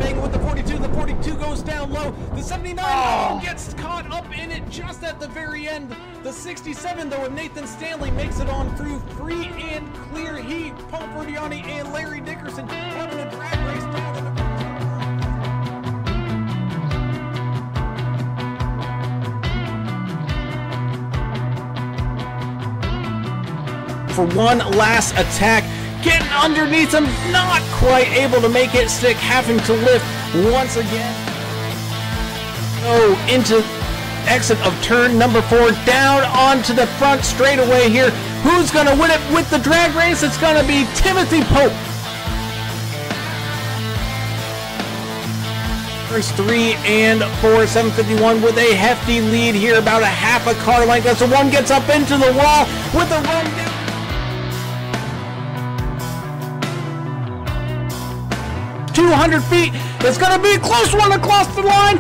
staying with the 42. The 42 goes down low. The 79 gets caught up in it just at the very end. The 67, though, of Nathan Stanley makes it on through free and clear. He, Paul Ferdiani, and Larry Dickerson having a drag race down in the for one last attack, getting underneath him, not quite able to make it stick, having to lift once again. Oh, into exit of turn number 4, down onto the front straightaway here. Who's going to win it with the drag race? It's going to be Timothy Pope. First 3 and 4, 751 with a hefty lead here, about a half a car length as the one gets up into the wall with a run down. 200 feet. It's going to be a close one across the line.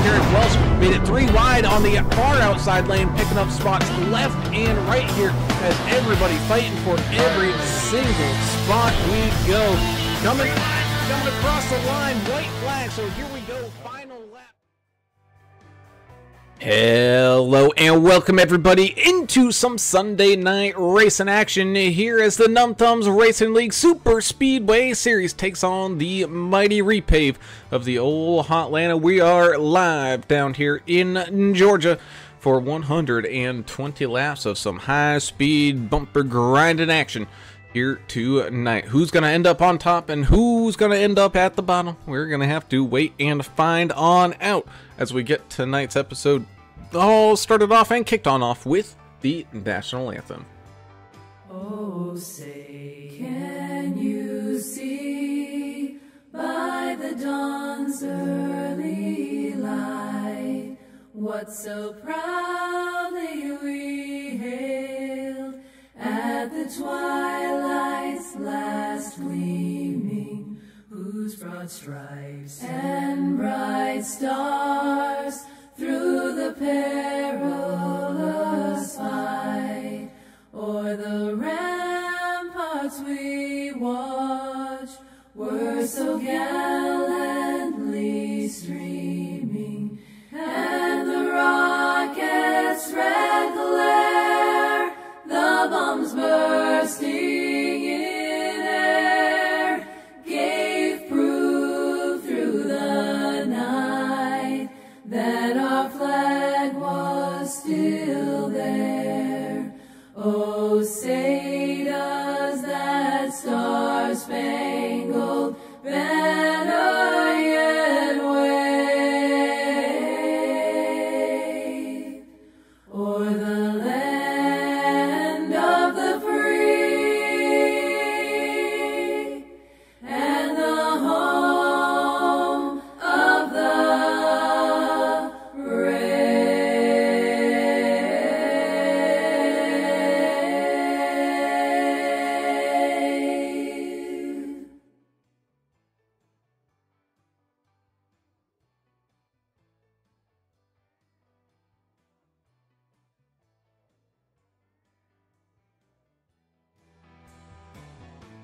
Derek Welsh made it 3 wide on the far outside lane, picking up spots left and right here as everybody fighting for every single spot we go. Coming across the line, white flag. So here we go, final lap. Hello and welcome everybody into some Sunday night racing action here as the Num Thumbs Racing League Super Speedway Series takes on the mighty repave of the old Hotlanta. We are live down here in Georgia for 120 laps of some high-speed bumper grinding action here tonight. Who's going to end up on top and who's going to end up at the bottom? We're going to have to wait and find on out as we get tonight's episode all started off and kicked on off with the national anthem. Oh, say, can you see by the dawn's early light what so proudly we hailed at the twilight's last gleaming, whose broad stripes and bright stars through the perilous fight o'er the ramparts we watched were so gallantly streaming, and the rockets' red glare, the bombs bursting in air, gave proof through the night that our flag was still there. Oh, say does that star-spangled banner yet wave o'er the land of the free and the home of the brave.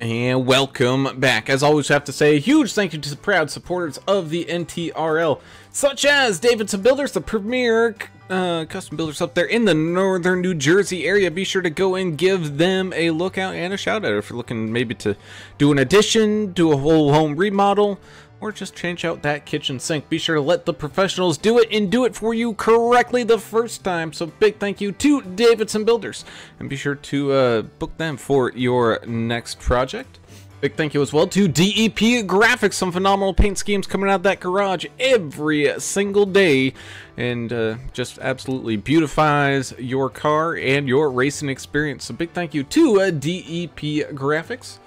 And welcome back. As always, I have to say a huge thank you to the proud supporters of the NTRL, such as Davidson Builders, the premier custom builders up there in the northern New Jersey area. Be sure to go and give them a look out and a shout out if you're looking maybe to do an addition, do a whole home remodel, or just change out that kitchen sink. Be sure to let the professionals do it and do it for you correctly the first time. So big thank you to Davidson Builders, and be sure to book them for your next project. Big thank you as well to DEP Graphics, some phenomenal paint schemes coming out of that garage every single day, and just absolutely beautifies your car and your racing experience. So big thank you to DEP Graphics.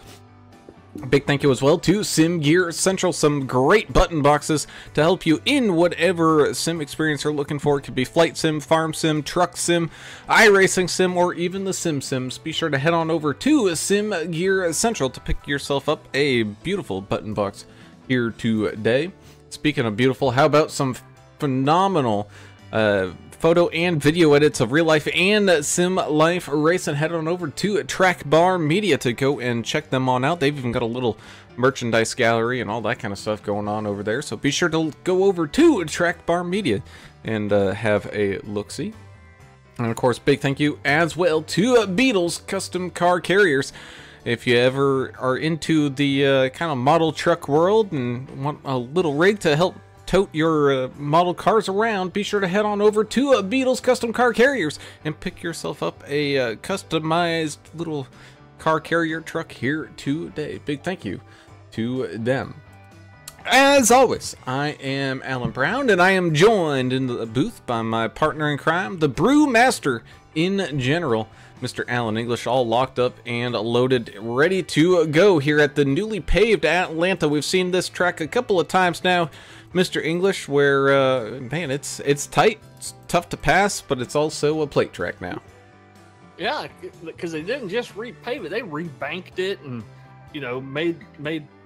Big thank you as well to Sim Gear Central, some great button boxes to help you in whatever sim experience you're looking for. It could be flight sim, farm sim, truck sim, iRacing sim, or even the sim sims. Be sure to head on over to Sim Gear Central to pick yourself up a beautiful button box here today. Speaking of beautiful, how about some phenomenal photo and video edits of real life and sim life racing, head on over to Track Bar Media to go and check them on out. They've even got a little merchandise gallery and all that kind of stuff going on over there. So be sure to go over to Track Bar Media and have a look-see. And of course, big thank you as well to Beadle's Custom Car Carriers. If you ever are into the kind of model truck world and want a little rig to help tote your model cars around, be sure to head on over to Beadle's Custom Car Carriers and pick yourself up a customized little car carrier truck here today. Big thank you to them. As always, I am Alan Brown, and I am joined in the booth by my partner in crime, the Brewmaster in general, Mr. Alan English, all locked up and loaded, ready to go here at the newly paved Atlanta. We've seen this track a couple of times now, Mr. English, where, man, it's tight, it's tough to pass, but it's also a plate track now. Yeah, because they didn't just repave it, they rebanked it and, you know, made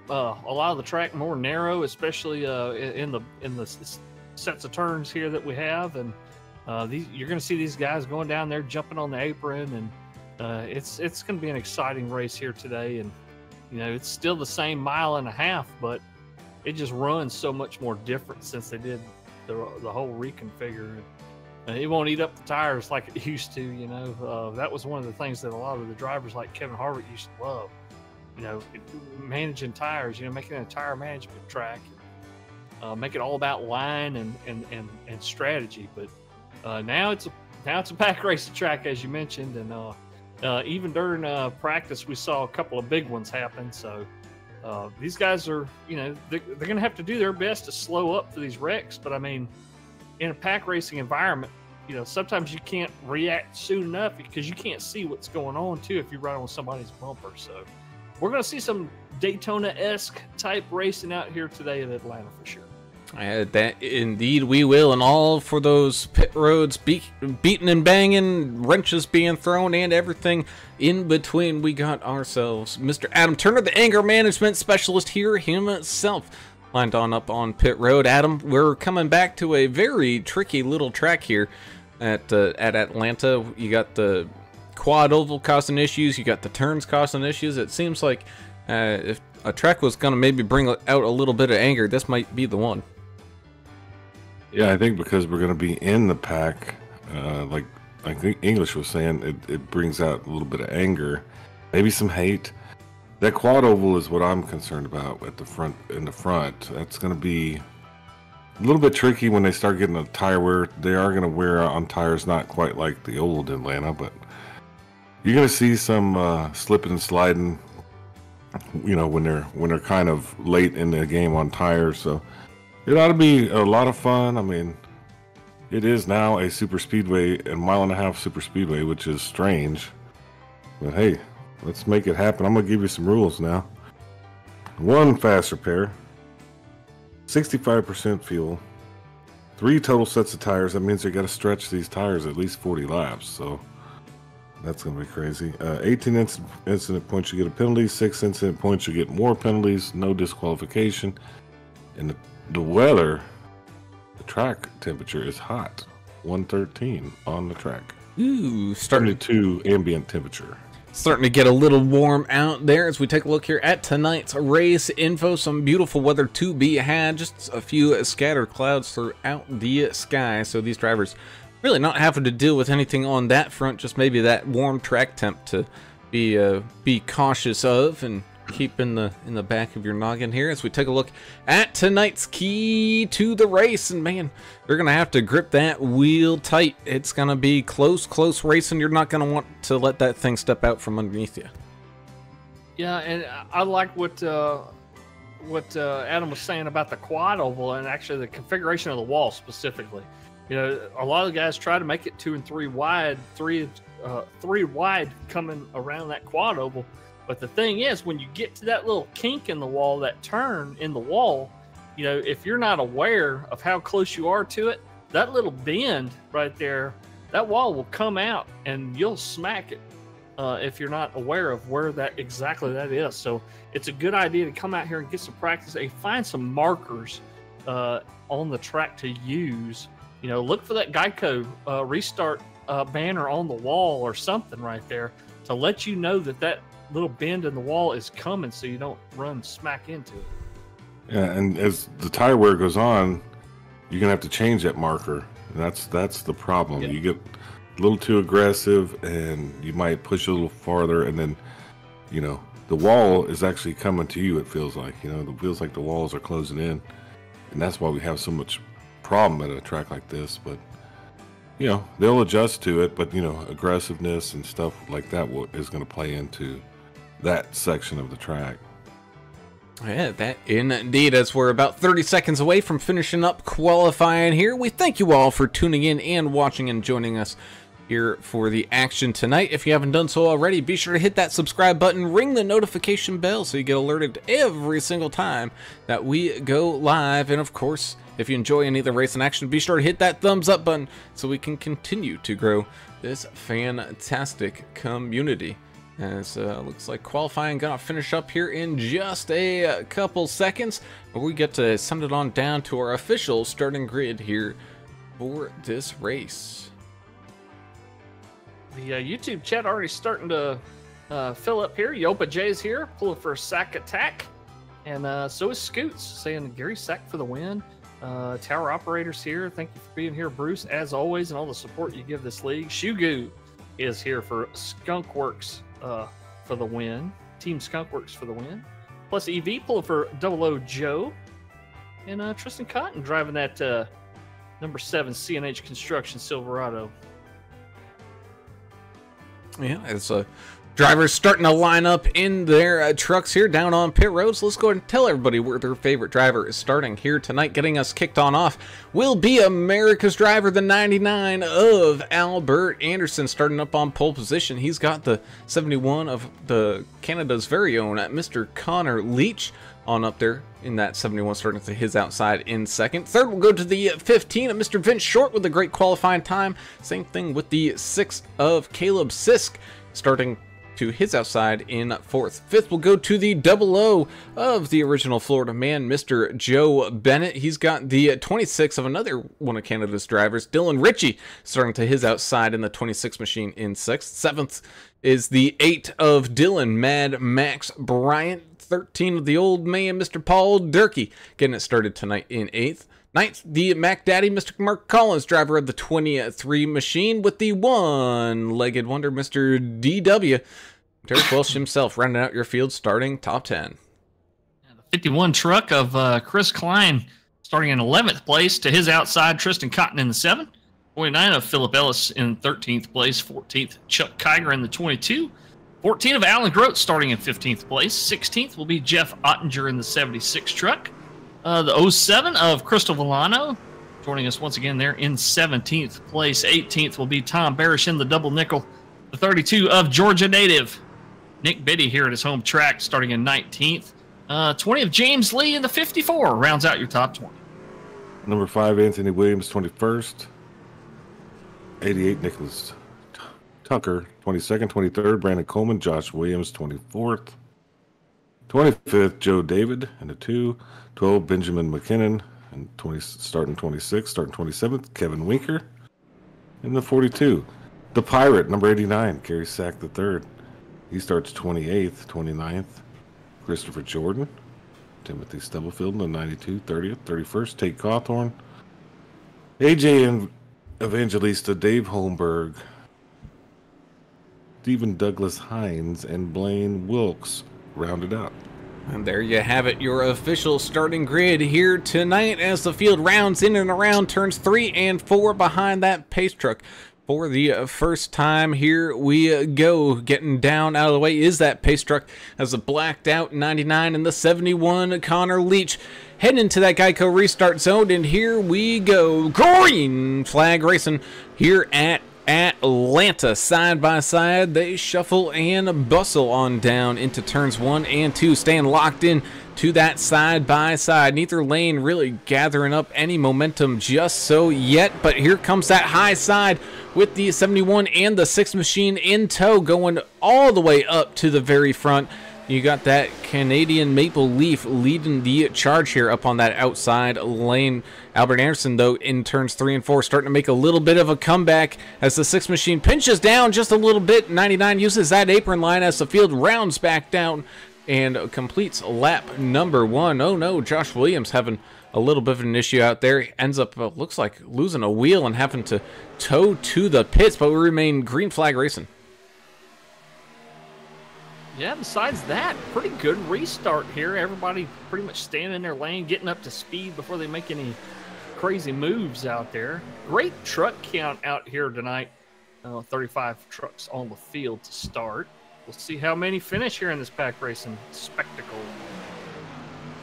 a lot of the track more narrow, especially in the sets of turns here that we have, and you're going to see these guys going down there jumping on the apron, and it's going to be an exciting race here today. And you know, it's still the same mile and a half, but it just runs so much more different since they did the whole reconfigure. It won't eat up the tires like it used to. You know, that was one of the things that a lot of the drivers like Kevin Harvick used to love. You know, managing tires, you know, making a tire management track, make it all about line and strategy. But now it's a pack racing track, as you mentioned, and even during practice we saw a couple of big ones happen. So these guys are, you know, they're going to have to do their best to slow up for these wrecks. But I mean, in a pack racing environment, you know, sometimes you can't react soon enough because you can't see what's going on too if you run on somebody's bumper. So we're going to see some Daytona-esque type racing out here today in Atlanta for sure. That indeed we will, and all for those pit roads beating and banging, wrenches being thrown, and everything in between. We got ourselves Mr. Adam Turner, the anger management specialist here himself, lined on up on pit road. Adam, we're coming back to a very tricky little track here at Atlanta. You got the quad oval causing issues, you got the turns causing issues. It seems like if a track was going to maybe bring out a little bit of anger, this might be the one. Yeah, I think because we're going to be in the pack, like I think English was saying, it brings out a little bit of anger, maybe some hate. That quad oval is what I'm concerned about at the front. In the front, that's going to be a little bit tricky when they start getting a tire wear. They are going to wear on tires not quite like the old Atlanta, but you're going to see some slipping and sliding, you know, when they're kind of late in the game on tires. So it ought to be a lot of fun. I mean, it is now a super speedway, a mile-and-a-half super speedway, which is strange. But hey, let's make it happen. I'm going to give you some rules now. 1 fast repair, 65% fuel, 3 total sets of tires. That means you got to stretch these tires at least 40 laps. So that's going to be crazy. 18 incident points, you get a penalty. 6 incident points, you get more penalties. No disqualification. And the weather, the track temperature is hot. 113 on the track. Ooh, 32 ambient temperature. Starting to get a little warm out there as we take a look here at tonight's race info. Some beautiful weather to be had. Just a few scattered clouds throughout the sky. So these drivers really not having to deal with anything on that front. Just maybe that warm track temp to be cautious of and keep in the back of your noggin here as we take a look at tonight's key to the race. And man, you're gonna have to grip that wheel tight. It's gonna be close racing. You're not gonna want to let that thing step out from underneath you. Yeah, and I like what Adam was saying about the quad oval and actually the configuration of the wall specifically. You know, a lot of the guys try to make it 2 and 3 wide, three wide coming around that quad oval. But the thing is, when you get to that little kink in the wall, that turn in the wall, you know, if you're not aware of how close you are to it, that little bend right there, that wall will come out and you'll smack it if you're not aware of where that exactly that is. So it's a good idea to come out here and get some practice and find some markers on the track to use you know, look for that Geico restart banner on the wall or something right there to let you know that that little bend in the wall is coming, so you don't run smack into it. Yeah, and as the tire wear goes on, you're gonna have to change that marker. And that's the problem. Yeah. You get a little too aggressive, and you might push a little farther, and then, you know, the wall is actually coming to you. It feels like, you know, it feels like the walls are closing in, and that's why we have so much problem at a track like this. But you know, they'll adjust to it. But you know, aggressiveness and stuff like that is going to play into that section of the track. Yeah, that indeed, as we're about 30 seconds away from finishing up qualifying here. We thank you all for tuning in and watching and joining us here for the action tonight. If you haven't done so already, be sure to hit that subscribe button, ring the notification bell so you get alerted every single time that we go live. And of course, if you enjoy any of the race in action, be sure to hit that thumbs up button so we can continue to grow this fantastic community. As looks like qualifying gonna finish up here in just a couple seconds, but we get to send it on down to our official starting grid here for this race. The YouTube chat already starting to fill up here. Yopa J's here, pulling for a sack attack. And so is Scoots, saying Gary Sack for the win. Tower Operators here. Thank you for being here, Bruce, as always, and all the support you give this league. Shugu is here for Skunkworks for the win. Team Skunkworks for the win. Plus EV pulling for 00 Joe. And Tristan Cotton driving that number 7 CNH Construction Silverado. Yeah, it's drivers starting to line up in their trucks here down on pit roads. Let's go ahead and tell everybody where their favorite driver is starting here tonight. Getting us kicked on off will be America's driver, the 99 of Albert Anderson, starting up on pole position. He's got the 71 of the Canada's very own Mr. Connor Leach on up there in that 71, starting to his outside in second. Third will go to the 15 of Mr. Vince Short with a great qualifying time. Same thing with the 6 of Caleb Sisk, starting to his outside in fourth. Fifth will go to the 00 of the original Florida man, Mr. Joe Bennett. He's got the 26 of another one of Canada's drivers, Dylan Ritchie, starting to his outside in the 26 machine in sixth. Seventh is the 8 of Dylan Mad Max Bryant. 13 of the old man, Mr. Paul Durkee, getting it started tonight in 8th. 9th, the Mac Daddy, Mr. Mark Collins, driver of the 23 machine, with the one-legged wonder, Mr. DW. Derek Welsh himself rounding out your field, starting top 10. The 51 truck of Chris Klein starting in 11th place, to his outside, Tristan Cotton in the 7. 29 of Philip Ellis in 13th place. 14th, Chuck Kiger in the 22. 14 of Alan Grote starting in 15th place. 16th will be Jeff Ottinger in the 76 truck. The 07 of Crystal Villano joining us once again there in 17th place. 18th will be Tom Barish in the double nickel. The 32 of Georgia native Nick Biddy here at his home track starting in 19th. 20 of James Lee in the 54 rounds out your top 20. Number 5, Anthony Williams, 21st. 88, Nicholas Tucker, 22nd. 23rd, Brandon Coleman. Josh Williams, 24th. 25th, Joe David in the 2. 12, Benjamin McKinnon, and starting 26th. Starting 27th, Kevin Winker. In the 42, the Pirate, number 89, Gary Sack III. He starts 28th. 29th, Christopher Jordan. Timothy Stubblefield in the 92, 30th. 31st, Tate Cawthorn. AJ and Evangelista, Dave Holmberg. Stephen Douglas Hines, and Blaine Wilkes rounded out. And there you have it, your official starting grid here tonight as the field rounds in and around turns 3 and 4 behind that pace truck. For the first time, here we go. Getting down out of the way is that pace truck as a blacked out 99 and the 71 Connor Leach heading into that Geico restart zone. And here we go. Green flag racing here at Atlanta. Side by side, they shuffle and bustle on down into turns 1 and 2, staying locked in to that side by side. Neither lane really gathering up any momentum just so yet, but here comes that high side with the 71 and the 6 machine in tow, going all the way up to the very front. You got that Canadian Maple Leaf leading the charge here up on that outside lane. Albert Anderson, though, in turns 3 and 4, starting to make a little bit of a comeback as the 6 machine pinches down just a little bit. 99 uses that apron line as the field rounds back down and completes lap number 1. Oh no, Josh Williams having a little bit of an issue out there. Ends up, looks like, losing a wheel and having to tow to the pits, but we remain green flag racing. Yeah, besides that, pretty good restart here. Everybody pretty much staying in their lane, getting up to speed before they make any crazy moves out there. Great truck count out here tonight. 35 trucks on the field to start. We'll see how many finish here in this pack racing spectacle.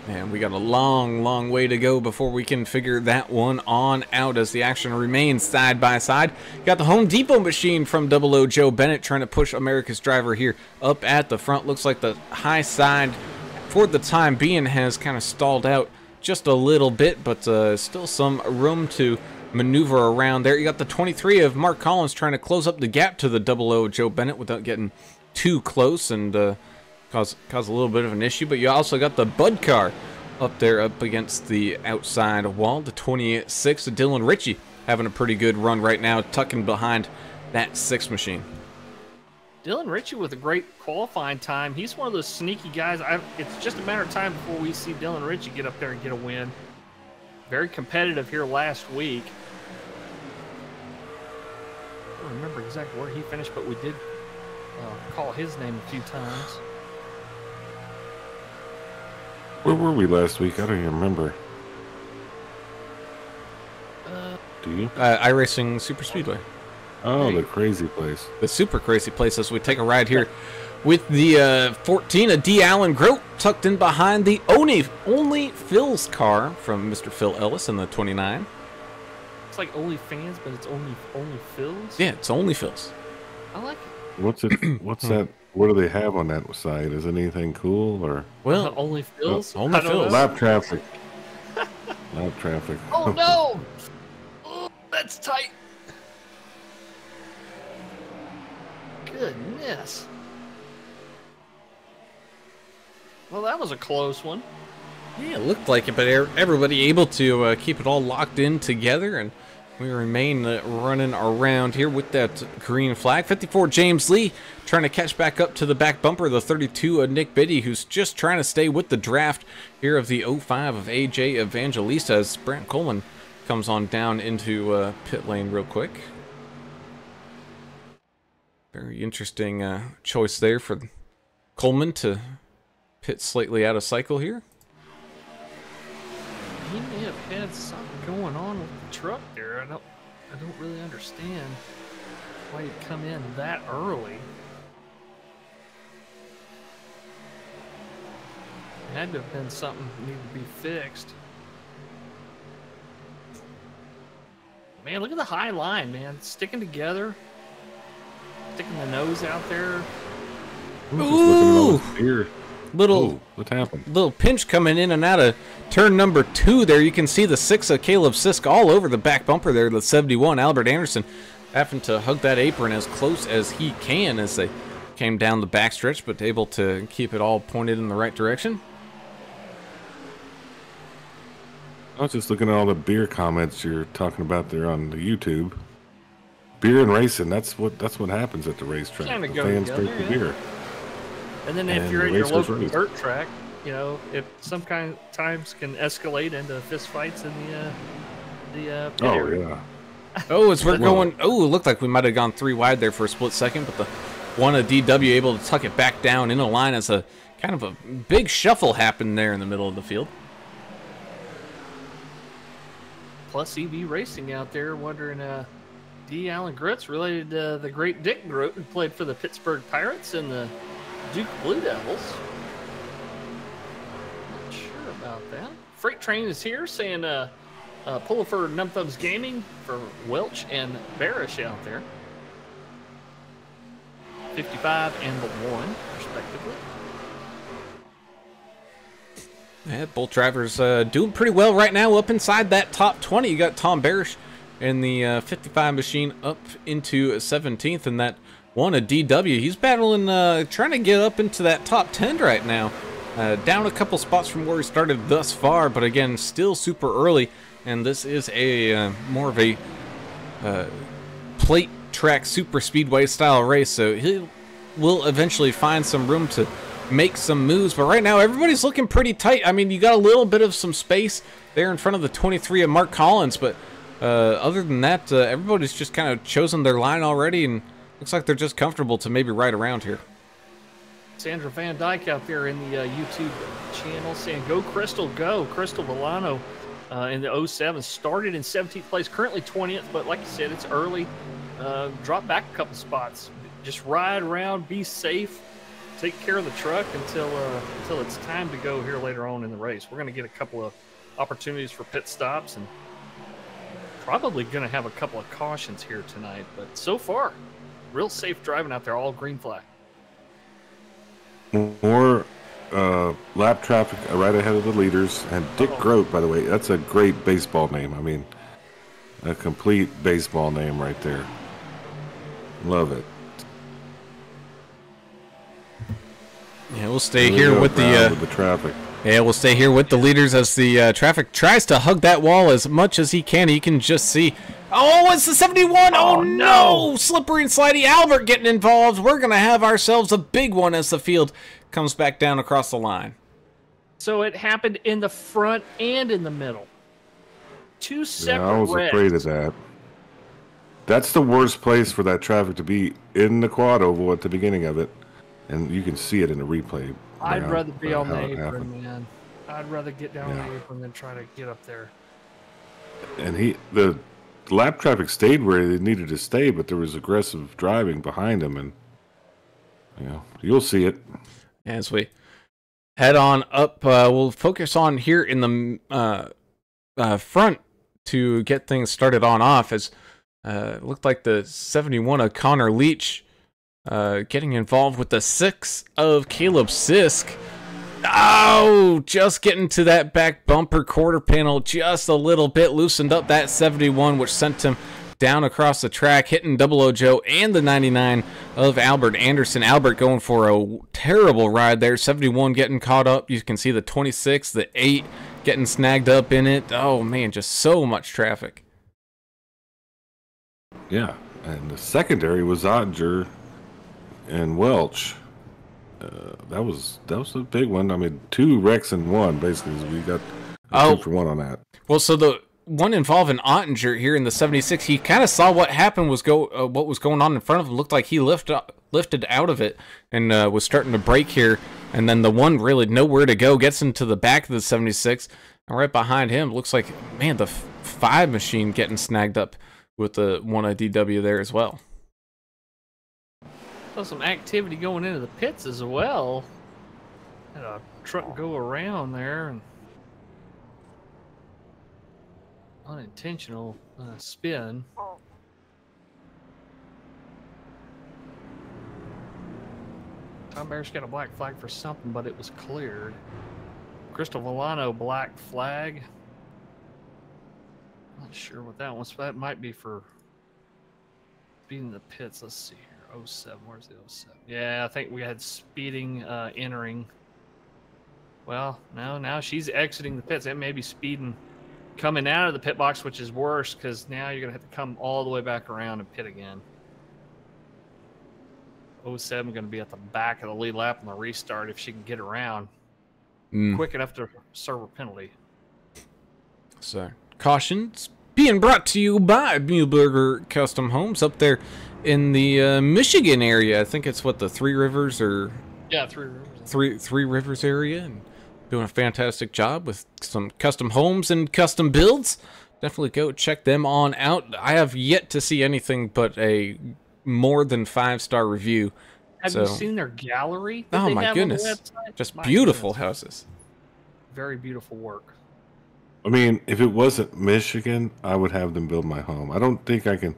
And we got a long way to go before we can figure that one on out as the action remains side by side. Got the Home Depot machine from 00 Joe Bennett trying to push America's driver here up at the front. Looks like the high side for the time being has kind of stalled out just a little bit, but still some room to maneuver around there. You got the 23 of Mark Collins trying to close up the gap to the 00 Joe Bennett without getting too close and cause a little bit of an issue. But you also got the Bud car up there up against the outside wall. The 26 of Dylan Ritchie having a pretty good run right now, tucking behind that 6 machine. Dylan Ritchie with a great qualifying time. He's one of those sneaky guys. It's just a matter of time before we see Dylan Ritchie get up there and get a win. Very competitive here last week. I don't remember exactly where he finished, but we did call his name a few times. Where were we last week? I don't even remember. Do you? iRacing Super Speedway. Oh, the crazy place. The super crazy place as we take a ride here with the 14 of D. Allen Grote tucked in behind the only Phil's car from Mr. Phil Ellis in the 29. It's like only fans, but it's only Phil's. Yeah, it's only Phil's. I like it. What's it? What's that? What do they have on that side? Is it anything cool or? Well, only Phil's. only Phil's. Lap traffic. Lap traffic. Oh no! Oh, that's tight. Goodness. Well, that was a close one. Yeah, it looked like it, but everybody able to keep it all locked in together, and we remain running around here with that green flag. 54 James Lee trying to catch back up to the back bumper. The 32 of Nick Biddy, who's just trying to stay with the draft here of the 05 of AJ Evangelista as Brant Coleman comes on down into pit lane real quick. Very interesting choice there for Coleman to pit slightly out of cycle here. He may have had something going on with the truck there. I don't really understand why he'd come in that early. It had to have been something that needed to be fixed. Man, look at the high line, man. Sticking together. Sticking the nose out there. Ooh! Little, what happened? Little pinch coming in and out of turn number 2 there. You can see the 6 of Caleb Sisk all over the back bumper there. The 71 Albert Anderson having to hug that apron as close as he can as they came down the backstretch, but able to keep it all pointed in the right direction. I was just looking at all the beer comments you're talking about there on the YouTube. Beer and racing, that's what happens at the racetrack. Kinda The go fans together, drink the yeah. beer. And then if And you're the in your race goes local race. dirt track, you know, if some kind of times can escalate into fist fights in the pit Oh area. yeah. Oh, as we're going, it looked like we might have gone 3 wide there for a split second, but the one of DW able to tuck it back down in a line as a kind of a big shuffle happened there in the middle of the field. Plus EV Racing out there wondering, D. Allen Grote's related to the great Dick Grote who played for the Pittsburgh Pirates and the Duke Blue Devils. Not sure about that. Freight Train is here saying pull for Numb Thumbs Gaming for Welch and Barish out there. 55 and the 1, respectively. Yeah, both drivers doing pretty well right now up inside that top 20. You got Tom Barish in the 55 machine up into 17th, and that won a DW. He's battling, trying to get up into that top 10 right now. Down a couple spots from where he started thus far, but again, still super early. And this is a more of a plate track super speedway style race, so he will eventually find some room to make some moves. But right now, everybody's looking pretty tight. I mean, you got a little bit of some space there in front of the 23 of Mark Collins, but other than that, everybody's just kind of chosen their line already, and looks like they're just comfortable to maybe ride around here. Sandra Van Dyke out there in the YouTube channel saying, "Go Crystal, go!" Crystal Villano in the 07 started in 17th place, currently 20th, but like you said, it's early. Drop back a couple spots. Just ride around, be safe, take care of the truck until it's time to go here later on in the race. We're going to get a couple of opportunities for pit stops and probably going to have a couple of cautions here tonight. But so far, real safe driving out there, all green flag. More lap traffic right ahead of the leaders. And Dick Grote, by the way, that's a great baseball name. I mean, a complete baseball name right there. Love it. Yeah, we'll stay here with the traffic. Yeah, we'll stay here with the leaders as the traffic tries to hug that wall as much as he can. You can just see. Oh, it's the 71. Oh, no. Slippery and slidey. Albert getting involved. We're going to have ourselves a big one as the field comes back down across the line. So it happened in the front and in the middle. Two separate I was afraid of that. That's the worst place for that traffic to be, in the quad oval at the beginning of it. And you can see it in the replay. I'd rather be on the apron, man. I'd rather get down on the apron than try to get up there. And the lap traffic stayed where they needed to stay, but there was aggressive driving behind him, and you'll see it. As we head on up, we'll focus on here in the front to get things started on off, as it looked like the 71 of Connor Leach getting involved with the 6 of Caleb Sisk. Oh, just getting to that back bumper quarter panel just a little bit, loosened up that 71, which sent him down across the track, hitting Double O Joe and the 99 of Albert Anderson. Albert going for a terrible ride there. 71 getting caught up. You can see the 26, the 8 getting snagged up in it. Oh, man, just so much traffic. Yeah, and the secondary was Odger and Welch. That was a big one. I mean, 2 wrecks in 1, basically. We got 2 for 1 on that. Well, so the one involving Ottinger here in the 76, he kind of saw what happened was what was going on in front of him. Looked like he lifted out of it and was starting to brake here. And then the one really nowhere to go, gets into the back of the 76, and right behind him looks like, man, the 5 machine getting snagged up with the 1 DW there as well. Some activity going into the pits as well. Had a truck go around there and unintentional spin. Tom Bear's got a black flag for something, but it was cleared. Crystal Villano black flag. Not sure what that was. That might be for being the pits. Let's see here. 07, where's the 07? Yeah, I think we had speeding entering. Well, no, now she's exiting the pits. It may be speeding coming out of the pit box, which is worse because now you're going to have to come all the way back around and pit again. 07 going to be at the back of the lead lap on the restart if she can get around quick enough to serve a penalty. So, cautions being brought to you by Muehlberger Custom Homes up there in the Michigan area. I think it's what, the Three Rivers or Three Rivers. Three Rivers area, and doing a fantastic job with some custom homes and custom builds. Definitely go check them on out. I have yet to see anything but a more than 5-star review. Have you seen their gallery? Oh my goodness, just beautiful houses. Very beautiful work. I mean, if it wasn't Michigan, I would have them build my home. I don't think I can,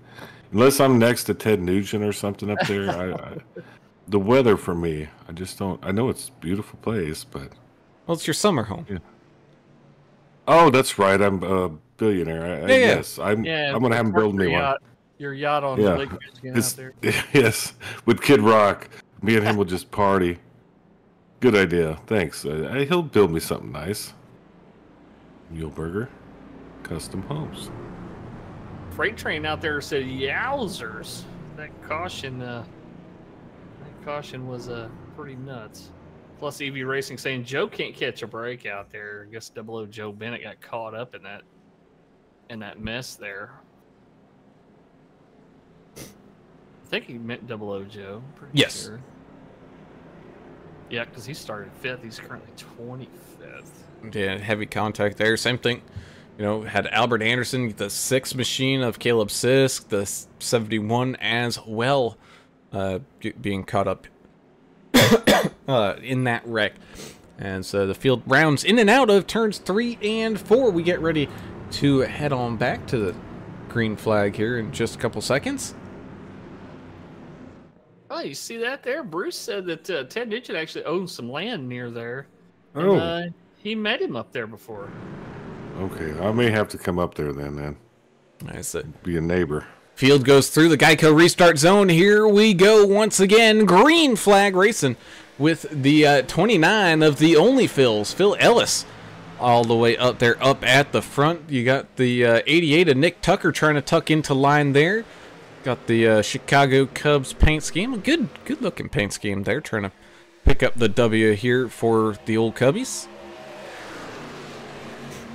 unless I'm next to Ted Nugent or something up there. The weather for me, I just don't. I know it's a beautiful place, but well, it's your summer home. Yeah. Oh, that's right. I'm a billionaire. Yes, I'm gonna have them build me one. your yacht on Yeah. Lake Michigan out there. Yes, with Kid Rock. Me and him will just party. Good idea. Thanks. He'll build me something nice. Muehlberger Custom Homes. Freight train out there said, "Yowzers!" That caution was pretty nuts. Plus, EV Racing saying Joe can't catch a break out there. I guess Double O Joe Bennett got caught up in that mess there. I think he meant Double O Joe. Pretty Yes. Sure. Yeah, because he started 5th. He's currently 25th. Yeah, heavy contact there. Same thing. You know, had Albert Anderson, the 6 machine of Caleb Sisk, the 71 as well, being caught up in that wreck. And so the field rounds in and out of turns 3 and 4. We get ready to head on back to the green flag here in just a couple seconds. Oh, you see that there? Bruce said that Ted Nugent actually owns some land near there. Oh. And, he met him up there before. Okay, I may have to come up there then. Nice. Be a neighbor. Field goes through the Geico restart zone. Here we go once again. Green flag racing with the 29 of the only Phils, Phil Ellis, all the way up there, up at the front. You got the 88 of Nick Tucker trying to tuck into line there. Got the Chicago Cubs paint scheme. A good looking paint scheme there, trying to pick up the W here for the old Cubbies.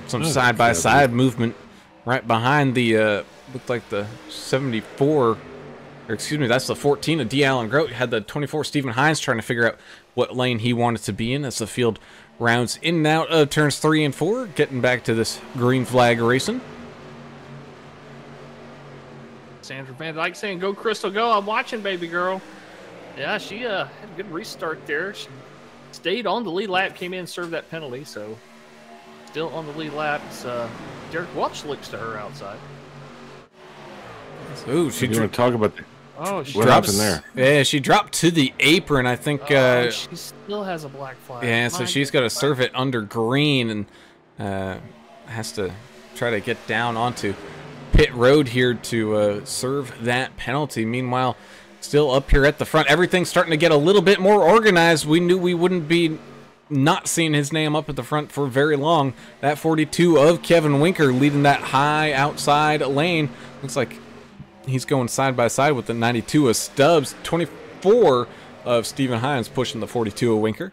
Some side-by-side movement right behind the, looked like the 74, or excuse me, that's the 14 of D. Allen Grote. Had the 24 Stephen Hines trying to figure out what lane he wanted to be in as the field rounds in and out of turns 3 and 4. Getting back to this green flag racing. Sandra Van Dyke saying, "Go Crystal, go! I'm watching, baby girl." Yeah, she had a good restart there. She stayed on the lead lap, came in and served that penalty, so still on the lead lap. It's, Derek Welch looks to her outside. Ooh, she You want to talk about She what happened there? Yeah, she dropped to the apron. I think. She still has a black flag. Yeah, so she's got to serve it under green and has to try to get down onto pit road here to serve that penalty. Meanwhile, still up here at the front, everything's starting to get a little bit more organized. We knew we wouldn't be not seeing his name up at the front for very long. That 42 of Kevin Winker leading that high outside lane. Looks like he's going side by side with the 92 of Stubbs. 24 of Stephen Hines pushing the 42 of Winker.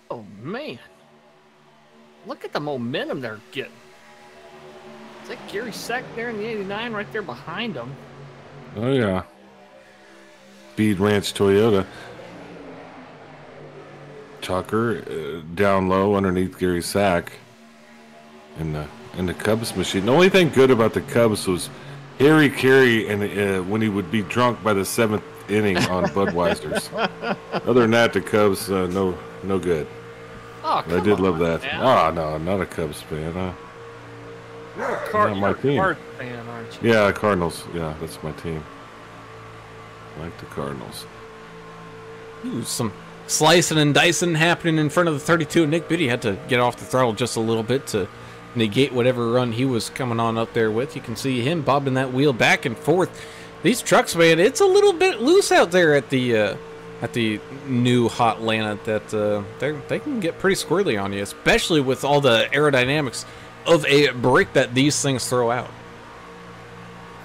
Oh, man. Look at the momentum they're getting. Is that Gary Sack there in the 89 right there behind him? Oh, yeah. Speed Ranch Toyota. Tucker down low underneath Gary Sack in the Cubs machine. The only thing good about the Cubs was Harry Carey and when he would be drunk by the 7th inning on Budweiser's. Other than that, the Cubs no good. Oh, I did love that. Oh no, I'm not a Cubs fan. You're a not my team. Card fan, aren't you? Yeah, Cardinals. Yeah, that's my team. I like the Cardinals. Ooh, some slicing and dicing happening in front of the 32. Nick Biddy had to get off the throttle just a little bit to negate whatever run he was coming on up there with. You can see him bobbing that wheel back and forth. These trucks, man, it's a little bit loose out there at the new Hotlanta. That they can get pretty squirrely on you, especially with all the aerodynamics of a brake that these things throw out.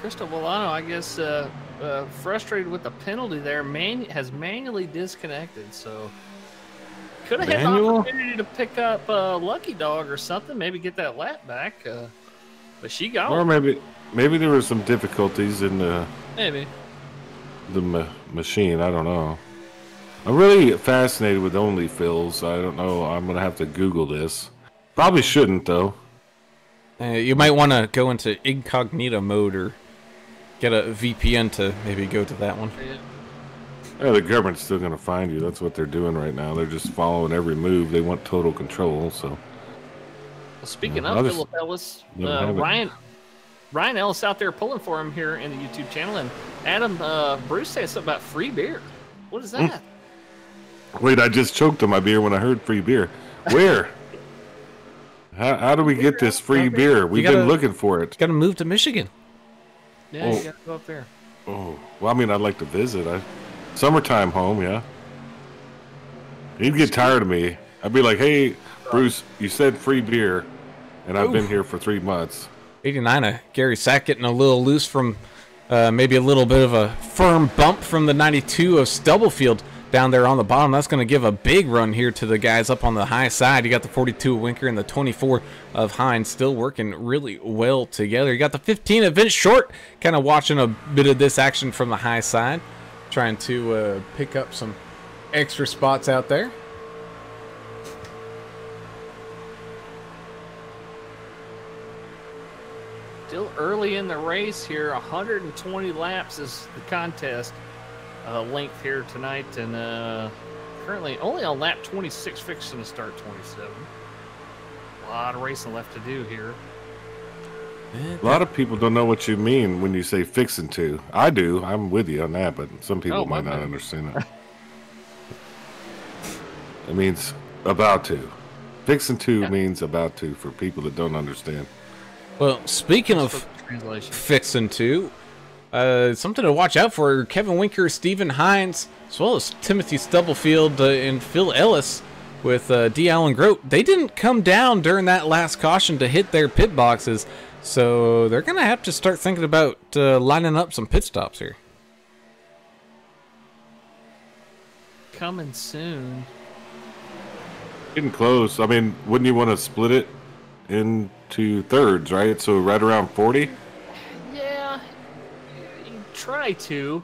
Crystal Volano, I guess, frustrated with the penalty there, has manually disconnected. So could have had an opportunity to pick up Lucky Dog or something, maybe get that lap back. But she got. Or maybe there were some difficulties in the machine. I don't know. I'm really fascinated with only fills. I don't know. I'm gonna have to Google this. Probably shouldn't though. You might want to go into incognito mode or get a VPN to maybe go to that one. Yeah, the government's still going to find you. That's what they're doing right now. They're just following every move. They want total control. So, well, speaking of Philip Ellis, Ryan Ellis out there pulling for him here in the YouTube channel, and Adam Bruce said something about free beer. What is that? Wait, I just choked on my beer when I heard free beer. Where? How do we get this free beer? We've been looking for it. Got to move to Michigan. Yeah, Oh. you gotta go up there. Oh, well, I mean, I'd like to visit. Summertime home, yeah. He'd get tired of me. I'd be like, hey, Bruce, you said free beer, and I've been here for 3 months. 89, Gary Sack getting a little loose from maybe a little bit of a firm bump from the 92 of Stubblefield down there on the bottom. That's going to give a big run here to the guys up on the high side. You got the 42 of Winker and the 24 of Hines still working really well together. You got the 15 of Vince Short kind of watching a bit of this action from the high side, trying to pick up some extra spots out there. Still early in the race here. 120 laps is the contest length here tonight, and currently only on lap 26, fixing to start 27. A lot of racing left to do here. A lot of people don't know what you mean when you say fixing to. I do. I'm with you on that, but some people might not understand it. It means about to. Fixing to means about to for people that don't understand. Well, speaking of fixing to, something to watch out for: Kevin Winker, Stephen Hines, as well as Timothy Stubblefield and Phil Ellis with D. Allen Grote. They didn't come down during that last caution to hit their pit boxes, so they're going to have to start thinking about lining up some pit stops here. Coming soon. Getting close. I mean, wouldn't you want to split it into thirds, right? So right around 40? Yeah, you try to.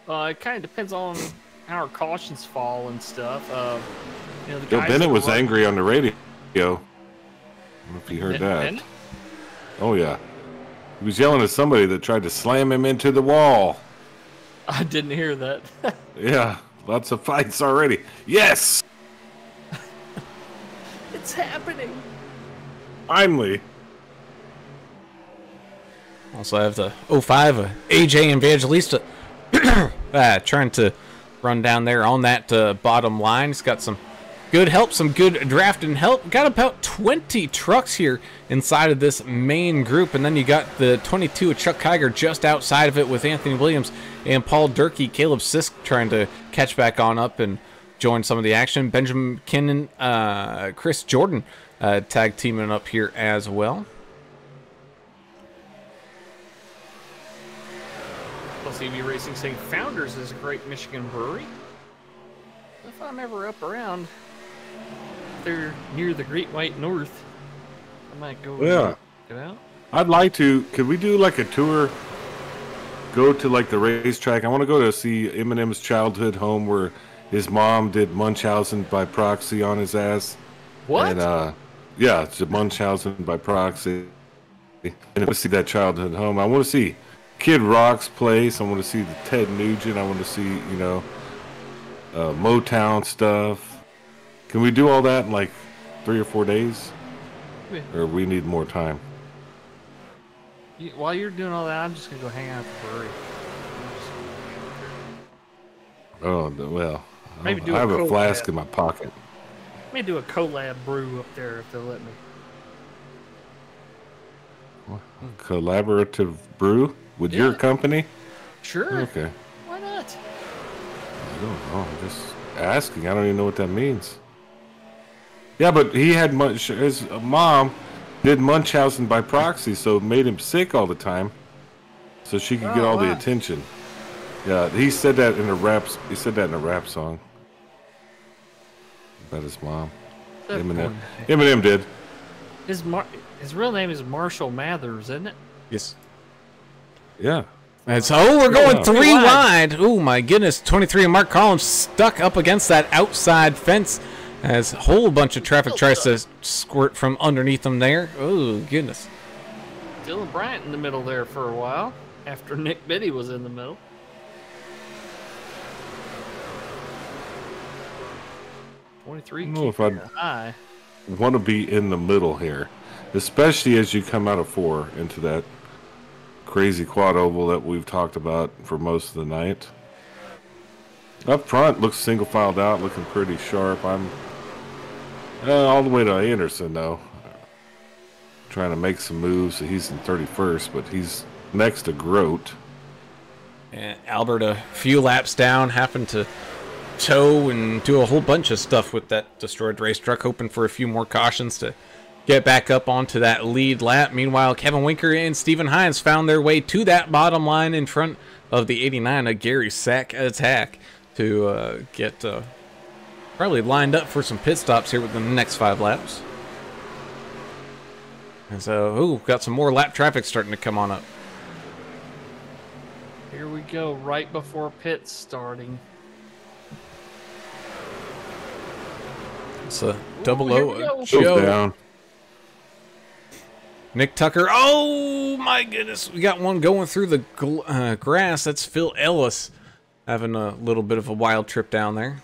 It kind of depends on how our cautions fall and stuff. You know, the Joe guys Bennett that was run- angry on the radio. I don't know if you heard that. Bennett? Oh, yeah. He was yelling at somebody that tried to slam him into the wall. I didn't hear that. Yeah, lots of fights already. Yes! It's happening. Finally. Also have the 05 AJ Evangelista trying to run down there on that bottom line. He's got some good help, some good drafting help. Got about 20 trucks here inside of this main group, and then you got the 22 of Chuck Kiger just outside of it with Anthony Williams and Paul Durkee. Caleb Sisk trying to catch back on up and join some of the action. Benjamin Kinnan, Chris Jordan tag teaming up here as well. Plus, EV Racing saying Founders is a great Michigan brewery. If I'm ever up around, they're near the Great White North, I might go check it out. I'd like to. Could we do like a tour? Go to like the racetrack. I want to go to see Eminem's childhood home where his mom did Munchausen by proxy on his ass. What? And yeah, it's a Munchausen by proxy. And I want to see that childhood home. I want to see Kid Rock's place. I want to see the Ted Nugent. I want to see, Motown stuff. Can we do all that in like 3 or 4 days? Yeah. Or we need more time? While you're doing all that, I'm just gonna go hang out at the brewery. Oh, well. Maybe do I have a a flask collab. in my pocket. Maybe do a collab brew up there if they'll let me. Collaborative brew with your company? Sure. Okay. Why not? I don't know. I'm just asking. I don't even know what that means. Yeah, but he had his mom did Munchausen by proxy, so it made him sick all the time, so she could get all the attention. Yeah, he said that in a rap. He said that in a rap song about his mom. Eminem did. His real name is Marshall Mathers, isn't it? Yes. Yeah. And so we're going 3 Three wide. Oh my goodness. 23 and Mark Collins stuck up against that outside fence as a whole bunch of traffic tries to squirt from underneath them there. Oh goodness. Dylan Bryant in the middle there for a while after Nick Biddy was in the middle. I 23 don't know if I'd high. want to be in the middle here, especially as you come out of 4 into that crazy quad oval that we've talked about for most of the night. Up front looks single filed out, looking pretty sharp. I'm all the way to Anderson though, trying to make some moves. So he's in 31st, but he's next to Grote. And Albert, a few laps down, happened to tow and do a whole bunch of stuff with that destroyed race truck, hoping for a few more cautions to get back up onto that lead lap. Meanwhile, Kevin Winker and Stephen Hines found their way to that bottom line in front of the 89, a Gary Sack attack, to get probably lined up for some pit stops here within the next 5 laps. And so, ooh, got some more lap traffic starting to come on up. Here we go, right before pits starting. It's a double O Goes show. down. Nick Tucker. Oh my goodness, we got one going through the grass. That's Phil Ellis having a little bit of a wild trip down there.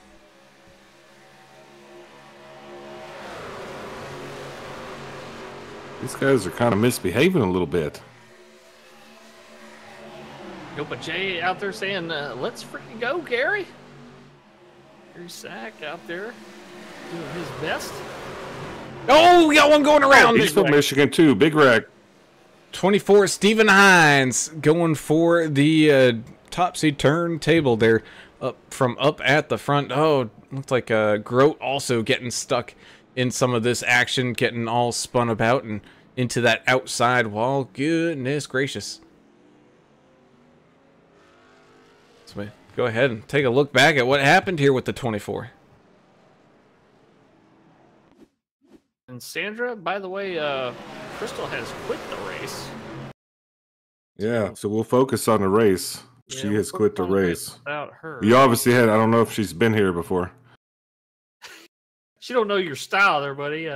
These guys are kind of misbehaving a little bit. Yo, but Jay out there saying, let's freaking go, Gary. Gary Sack out there doing his best. Oh, we got one going around. He's from Michigan too. Big wreck. 24, Stephen Hines going for the topsy turntable there, from up at the front. Oh, looks like Grote also getting stuck in some of this action, getting all spun about and into that outside wall. Goodness gracious. So we go ahead and take a look back at what happened here with the 24. And Sandra, by the way, Crystal has quit the race. Yeah, so we'll focus on the race. Yeah, She we'll has quit the focus on race. About her. You obviously had, I don't know if she's been here before. She don't know your style there, buddy.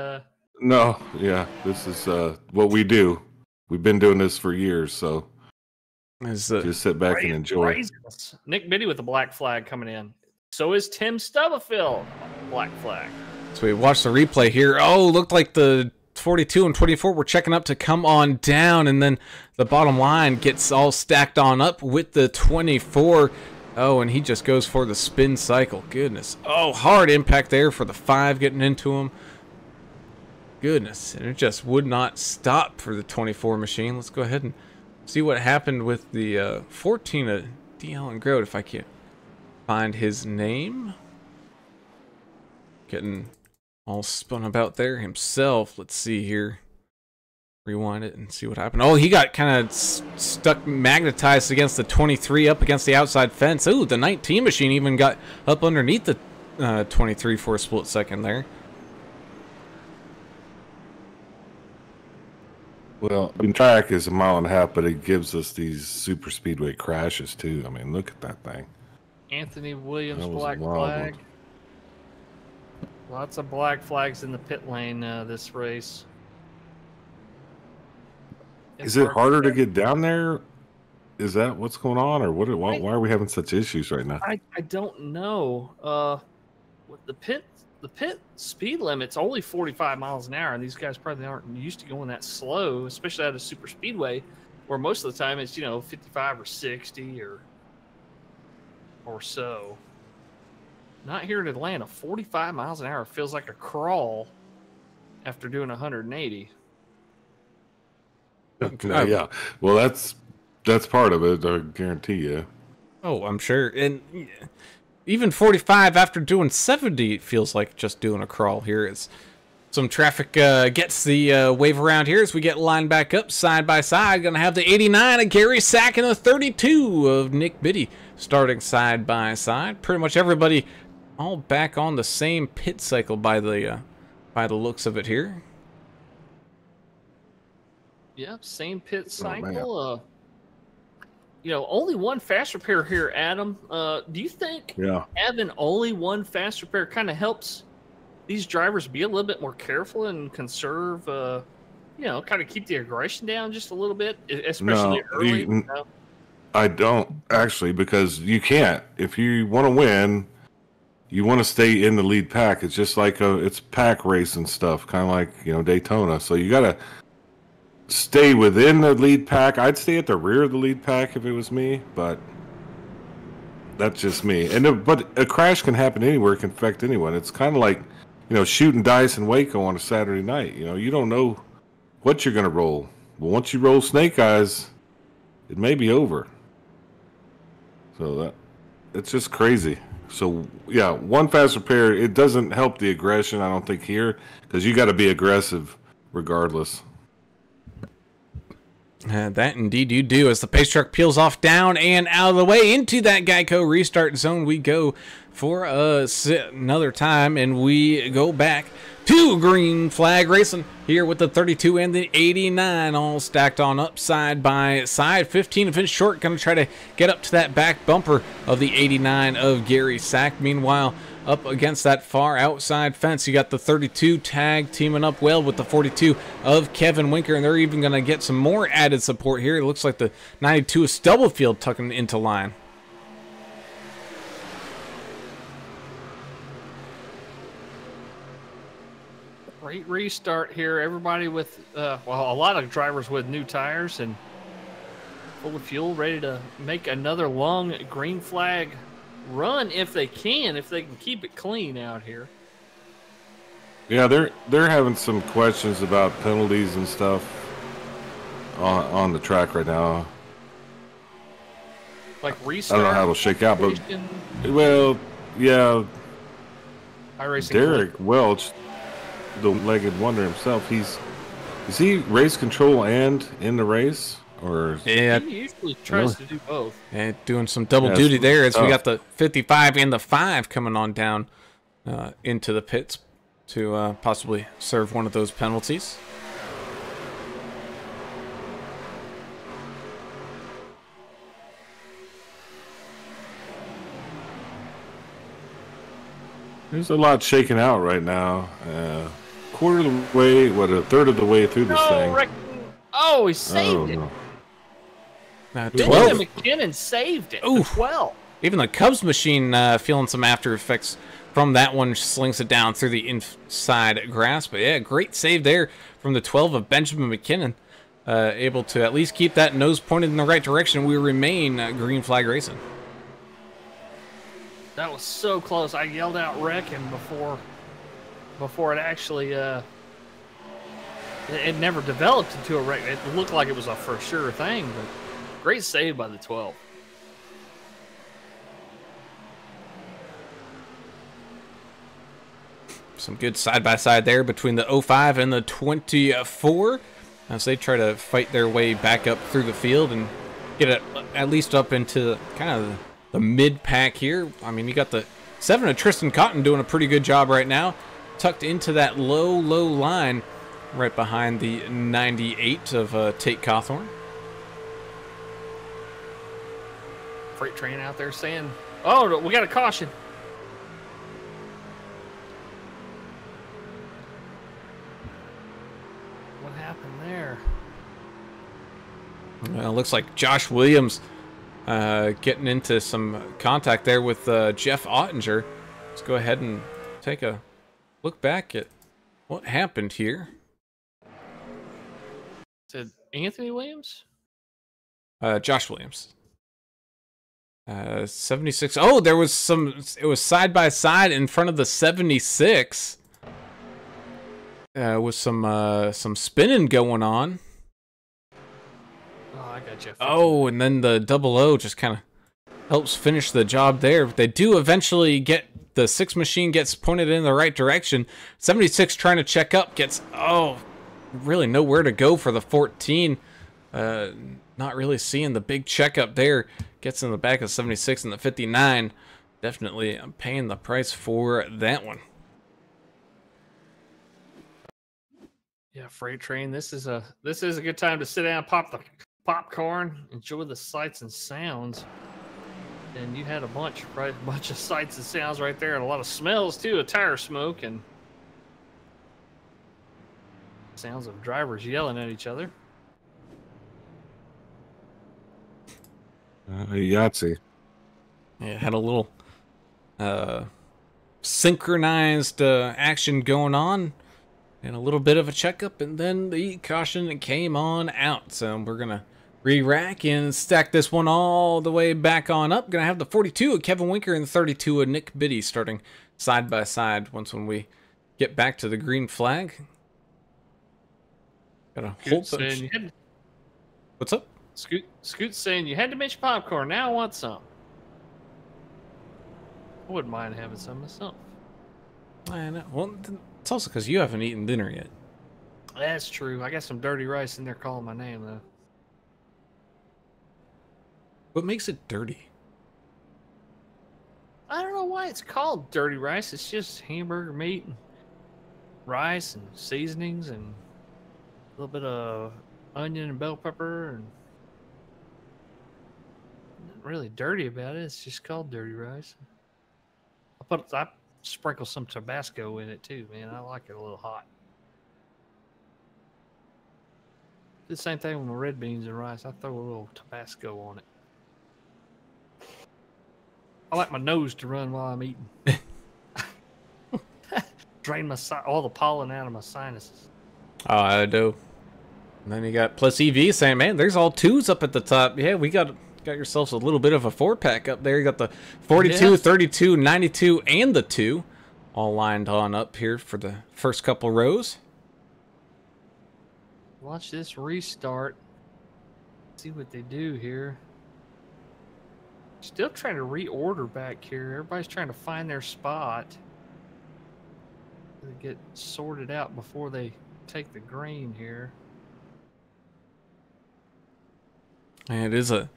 No, yeah, this is what we do. We've been doing this for years, so just sit back and enjoy. Raisins. Nick Biddy with the black flag coming in. So is Tim Stubblefield. Black flag. So we watch the replay here. Oh, looked like the 42 and 24 were checking up to come on down, and then the bottom line gets all stacked on up with the 24. Oh, and he just goes for the spin cycle. Goodness. Oh, hard impact there for the 5 getting into him. Goodness. And it just would not stop for the 24 machine. Let's go ahead and see what happened with the 14 D. Allen Grote, if I can find his name. Getting all spun about there himself. Let's see here. Rewind it and see what happened. Oh, he got kind of stuck, magnetized against the 23 up against the outside fence. Ooh, the 19 machine even got up underneath the 23 for a split second there. Well, I mean, track is 1.5 miles, but it gives us these super speedway crashes too. I mean, look at that thing. Anthony Williams, That was a black wild flag. one. Lots of black flags in the pit lane this race. Is it harder to get down there? Is that what's going on, or what? Why are we having such issues right now? I don't know. With the pit speed limit's only 45 miles an hour, and these guys probably aren't used to going that slow, especially at a super speedway, where most of the time it's 55 or 60 or so. Not here in Atlanta. 45 miles an hour feels like a crawl after doing 180. Yeah, well, that's part of it. I guarantee you. Oh, I'm sure. And even 45 after doing 70 it feels like just doing a crawl here. As some traffic gets the wave around here as we get lined back up side by side. Gonna have the 89 of Gary Sack and the 32 of Nick Biddy starting side by side. Pretty much everybody all back on the same pit cycle by the looks of it here. Yep, same pit cycle. Only one fast repair here, Adam. Do you think having only one fast repair kind of helps these drivers be a little bit more careful and conserve, kind of keep the aggression down just a little bit, especially early? I don't actually, because you can't. If you want to win, you want to stay in the lead pack. It's just like it's pack race and stuff, kind of like Daytona. So you gotta stay within the lead pack. I'd stay at the rear of the lead pack if it was me, but that's just me. But a crash can happen anywhere. It can affect anyone. It's kind of like shooting dice in Waco on a Saturday night. You don't know what you're gonna roll. But once you roll snake eyes, it may be over. So it's just crazy. So yeah, one fast repair, it doesn't help the aggression, I don't think, here, because you got to be aggressive regardless. That indeed you do. As the pace truck peels off down and out of the way into that Geico restart zone, we go for another time, and we go back to green flag racing here with the 32 and the 89 all stacked on up side by side. 15 to finish short, going to try to get up to that back bumper of the 89 of Gary Sack. Meanwhile, up against that far outside fence, you got the 32 tag teaming up well with the 42 of Kevin Winker, and they're even going to get some more added support here. It looks like the 92 is Stubblefield tucking into line. Great restart here. Everybody with, well, a lot of drivers with new tires and full of fuel, ready to make another long green flag run if they can keep it clean out here. Yeah, they're having some questions about penalties and stuff on the track right now. Like restart. I don't know how it'll shake out, but well, yeah. Derek Welch, the legged wonder himself, is he race control and in the race? Or yeah, he usually tries to do both. And doing some double duty there as we got the 55 and the 5 coming on down into the pits to possibly serve one of those penalties. There's a lot shaking out right now. Quarter of the way, a third of the way through this thing. Oh, he saved it. 12. McKinnon saved it. Ooh. 12. Even the Cubs machine feeling some after effects from that one, slings it down through the inside grass. But yeah, great save there from the 12 of Benjamin McKinnon. Able to at least keep that nose pointed in the right direction. We remain green flag racing. That was so close. I yelled out wrecking before it actually it never developed into a wreck. It looked like it was a for sure thing, but great save by the 12. Some good side-by-side there between the 05 and the 24 as they try to fight their way back up through the field and get it at least up into kind of the mid-pack here. I mean, you got the 7 of Tristan Cotton doing a pretty good job right now, tucked into that low line right behind the 98 of Tate Cawthorn. Freight train out there saying, oh, we got a caution. What happened there? Well, looks like Josh Williams getting into some contact there with Jeff Ottinger. Let's go ahead and take a look back at what happened here. Is it Anthony Williams? Josh Williams. 76. Oh, there was some. It was side by side in front of the 76. With some spinning going on. Oh, I got you. Oh, and then the 00 just kind of helps finish the job there. But they do eventually get the 6 machine gets pointed in the right direction. 76 trying to check up gets really nowhere to go for the 14. Not really seeing the big checkup there. Gets in the back of 76 and the 59. Definitely paying the price for that one. Yeah, freight train. This is a good time to sit down, pop the popcorn, enjoy the sights and sounds. And you had a bunch of sights and sounds right there, and a lot of smells too, of tire smoke and sounds of drivers yelling at each other. Yahtzee. Yeah, had a little synchronized action going on. And a little bit of a checkup, and then the caution came on out. So we're going to re-rack and stack this one all the way back on up. Going to have the 42 of Kevin Winker and the 32 of Nick Biddy starting side by side once when we get back to the green flag. Got a whole bunch. What's up? Scoot's saying you had to mention popcorn. Now I want some. I wouldn't mind having some myself. I know. Well, it's also because you haven't eaten dinner yet. That's true. I got some dirty rice in there calling my name, though. What makes it dirty? I don't know why it's called dirty rice. It's just hamburger meat and rice and seasonings and a little bit of onion and bell pepper and nothing really dirty about it. It's just called dirty rice. I sprinkle some Tabasco in it too, man. I like it a little hot. The same thing with my red beans and rice. I throw a little Tabasco on it. I like my nose to run while I'm eating. Drain all the pollen out of my sinuses. Oh, I do. And then you got plus EV saying, man, there's all 2s up at the top. Yeah, we got yourselves a little bit of a 4-pack up there. You got the 42, yeah. 32, 92, and the 2 all lined on up here for the first couple rows. Watch this restart. See what they do here. Still trying to reorder back here. Everybody's trying to find their spot. They get sorted out before they take the green here. And it is a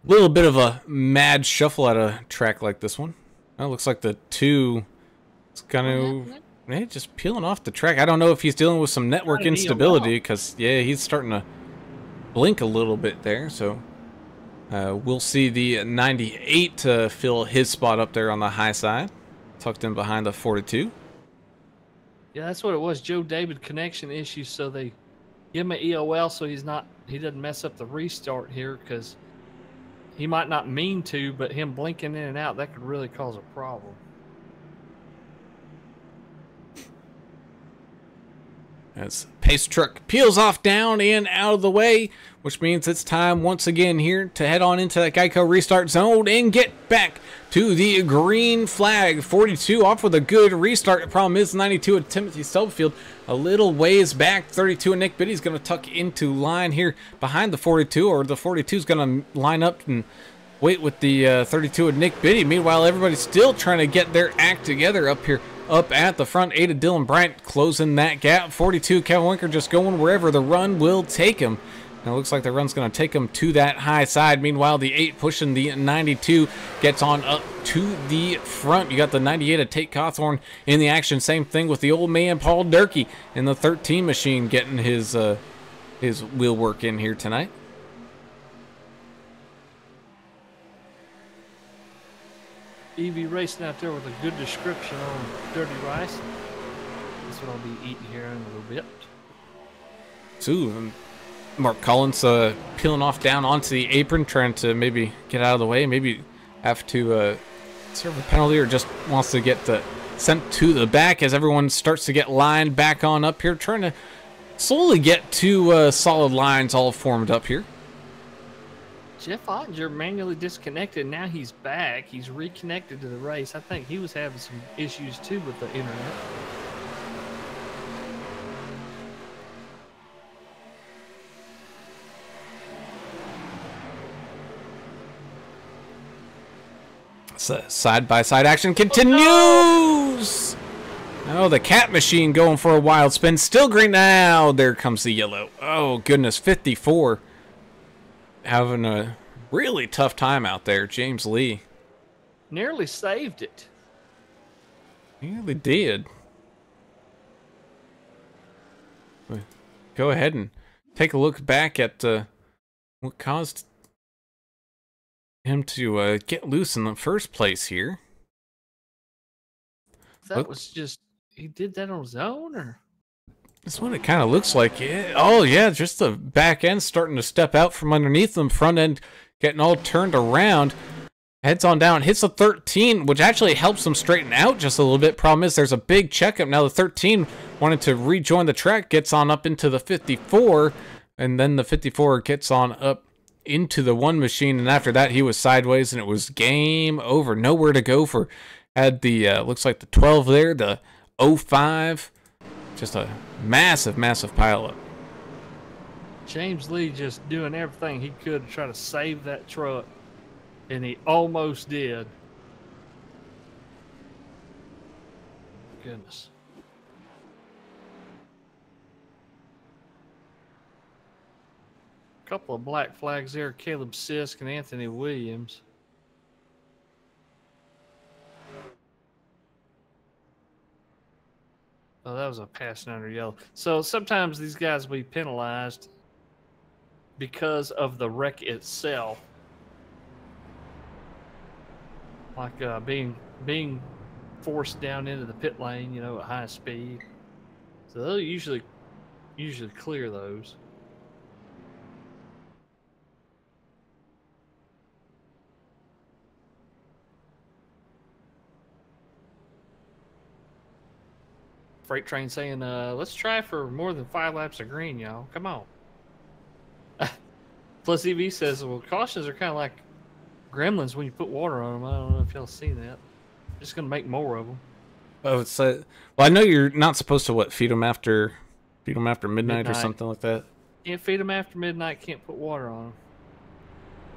little bit of a mad shuffle at a track like this one. It looks like the 2 is kind of just peeling off the track. I don't know if he's dealing with some network instability because, yeah, he's starting to blink a little bit there. So we'll see the 98 fill his spot up there on the high side, tucked in behind the 42. Yeah, that's what it was. Joe David connection issues, so they give him an EOL so he doesn't mess up the restart here because he might not mean to, but him blinking in and out, that could really cause a problem. As pace truck peels off down and out of the way, which means it's time once again here to head on into that Geico restart zone and get back to the green flag. 42 off with a good restart. The problem is 92 at Timothy Stubblefield a little ways back. 32 and Nick Biddy's going to tuck into line here behind the 42, or the 42 is going to line up and wait with the 32 and Nick Biddy. Meanwhile, everybody's still trying to get their act together up here. Up at the front, 8 of Dylan Bryant closing that gap. 42, Kevin Winker just going wherever the run will take him. And it looks like the run's going to take him to that high side. Meanwhile, the 8 pushing the 92 gets on up to the front. You got the 98 of Tate Cawthorn in the action. Same thing with the old man, Paul Durkee, in the 13 machine getting his wheel work in here tonight. EV racing out there with a good description on dirty rice. That's what I'll be eating here in a little bit. So, Mark Collins peeling off down onto the apron, trying to maybe get out of the way, maybe have to serve a penalty, or just wants to get sent to the back as everyone starts to get lined back on up here, trying to slowly get 2 solid lines all formed up here. Jeff Ottinger manually disconnected. Now he's back. He's reconnected to the race. I think he was having some issues too with the internet. So, side-by-side action continues. Oh, the cat machine going for a wild spin. Still green. Now there comes the yellow. Oh, goodness. 54. Having a really tough time out there, James Lee. Nearly saved it. He really did. Go ahead and take a look back at what caused him to get loose in the first place here. That was just, he did that on his own, or? That's what it kind of looks like. Yeah. Oh, yeah, just the back end starting to step out from underneath them. Front end getting all turned around. Heads on down, hits the 13, which actually helps them straighten out just a little bit. Problem is there's a big checkup. Now the 13 wanted to rejoin the track, gets on up into the 54, and then the 54 gets on up into the 1 machine, and after that he was sideways, and it was game over. Nowhere to go for, had the, looks like the 12 there, the 05. Just a massive, massive pileup. James Lee just doing everything he could to try to save that truck, and he almost did. Goodness. A couple of black flags there, Caleb Sisk and Anthony Williams. Oh, that was a passing under yellow. So sometimes these guys will be penalized because of the wreck itself. Like being forced down into the pit lane, you know, at high speed. So they'll usually clear those. Freight train saying, let's try for more than 5 laps of green, y'all. Come on. Plus EV says, well, cautions are kind of like gremlins when you put water on them. I don't know if y'all seen that. Just going to make more of them. Oh, it's well, I know you're not supposed to feed them after midnight or something like that. Can't feed them after midnight. Can't put water on them.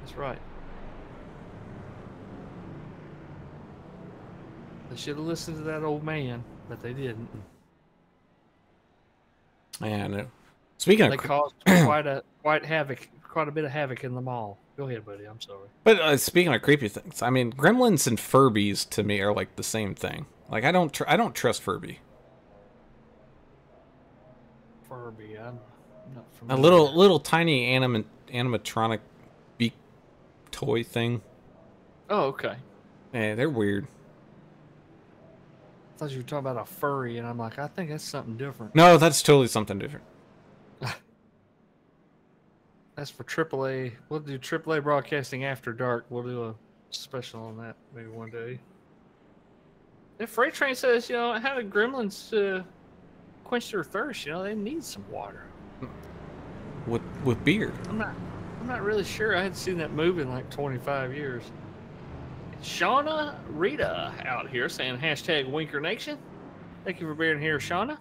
That's right. They should have listened to that old man, but they didn't. Yeah, I know. Speaking They of, caused quite a bit of havoc in the mall. Go ahead, buddy. I'm sorry. but speaking of creepy things, I mean, Gremlins and Furbies to me are like the same thing. Like I don't trust Furby. Furby, I'm not A familiar. little tiny animatronic beak toy thing. Oh, okay. Yeah, they're weird. I thought you were talking about a furry, and I'm like, I think that's something different. No, that's totally something different. That's for AAA. We'll do AAA broadcasting after dark. We'll do a special on that maybe one day. The freight train says, you know, how did gremlins quench their thirst? You know, they need some water. With beer. I'm not really sure. I hadn't seen that movie in like 25 years. Shauna Rita out here saying hashtag Winker Nation. Thank you for being here, Shauna.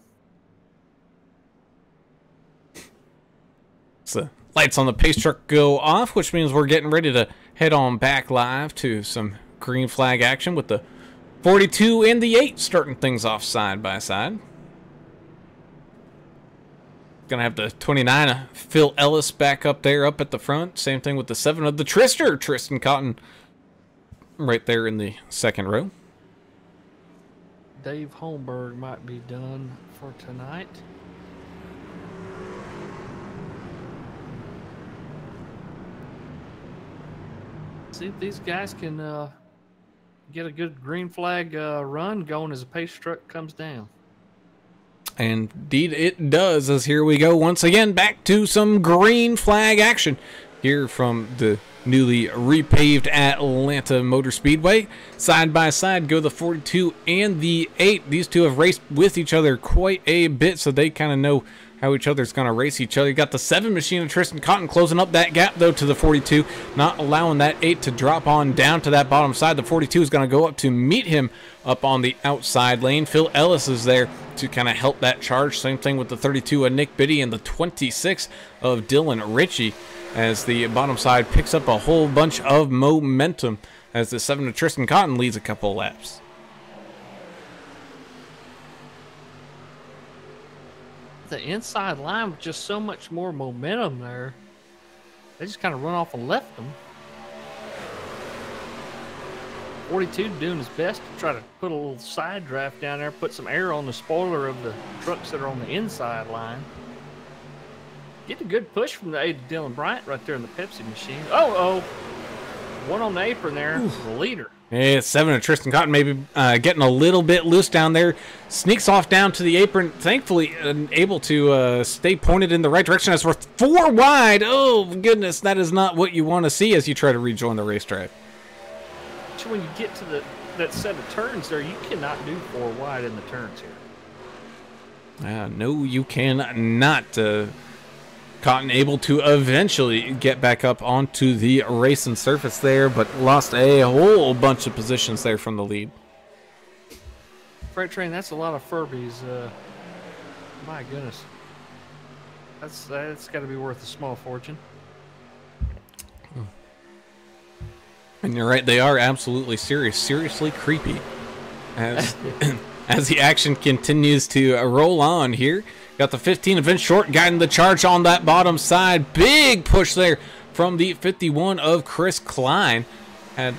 So lights on the pace truck go off, which means we're getting ready to head on back live to some green flag action with the 42 and the 8 starting things off side by side. Gonna have the 29 Phil Ellis back up there, up at the front. Same thing with the 7 of the Tristan Cotton, right there in the second row. Dave Holmberg might be done for tonight. See if these guys can get a good green flag run going as the pace truck comes down. And indeed it does, as here we go once again back to some green flag action here from the newly repaved Atlanta Motor Speedway. Side by side go the 42 and the 8. These two have raced with each other quite a bit, so they kind of know how each other's going to race each other. You got the 7 machine of Tristan Cotton closing up that gap, though, to the 42, not allowing that 8 to drop on down to that bottom side. The 42 is going to go up to meet him up on the outside lane. Phil Ellis is there to kind of help that charge. Same thing with the 32 of Nick Biddy and the 26 of Dylan Ritchie, as the bottom side picks up a whole bunch of momentum as the 7 of Tristan Cotton leads a couple of laps. The inside line with just so much more momentum there. They just kind of run off and left them. 42 doing his best to try to put a little side draft down there, put some air on the spoiler of the trucks that are on the inside line. Get a good push from the 8 of Dylan Bryant right there in the Pepsi machine. Oh, one on the apron there, the leader. Yeah, 7 of Tristan Cotton maybe getting a little bit loose down there. Sneaks off down to the apron. Thankfully, able to stay pointed in the right direction as we're 4 wide. Oh, goodness, that is not what you want to see as you try to rejoin the racetrack. When you get to that set of turns there, you cannot do 4 wide in the turns here. No, you cannot. Cotton able to eventually get back up onto the racing surface there, but lost a whole bunch of positions there from the lead. Freight train, that's a lot of Furbies. My goodness. That's got to be worth a small fortune. And you're right, they are absolutely seriously creepy. As as the action continues to roll on here, got the 15 of Vince Short guiding the charge on that bottom side. Big push there from the 51 of Chris Klein. Had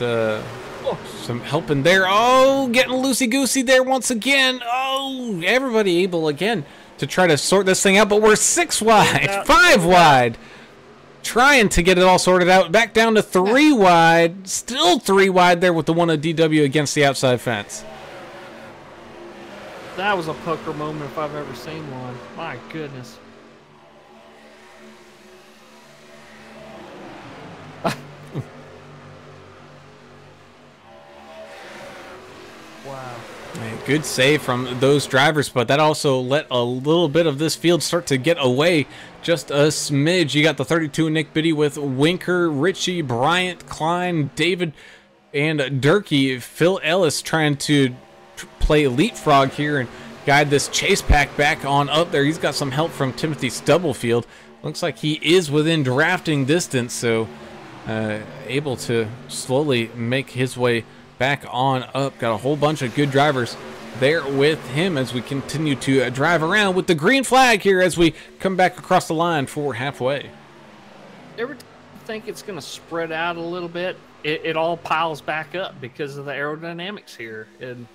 some help in there. Oh, getting loosey-goosey there once again. Oh, everybody able again to try to sort this thing out, but we're 6 wide, 5 wide. Trying to get it all sorted out. Back down to 3 wide. Still 3 wide there with the one of DW against the outside fence. That was a pucker moment if I've ever seen one. My goodness. Wow. Good save from those drivers, but that also let a little bit of this field start to get away just a smidge. You got the 32 Nick Biddy with Winker, Richie, Bryant, Klein, David, and Durkee. Phil Ellis trying to play leapfrog here and guide this chase pack back on up there. He's got some help from Timothy Stubblefield. Looks like he is within drafting distance, so able to slowly make his way back on up. Got a whole bunch of good drivers there with him as we continue to drive around with the green flag here as we come back across the line for halfway. Every time you think it's going to spread out a little bit, it all piles back up because of the aerodynamics here and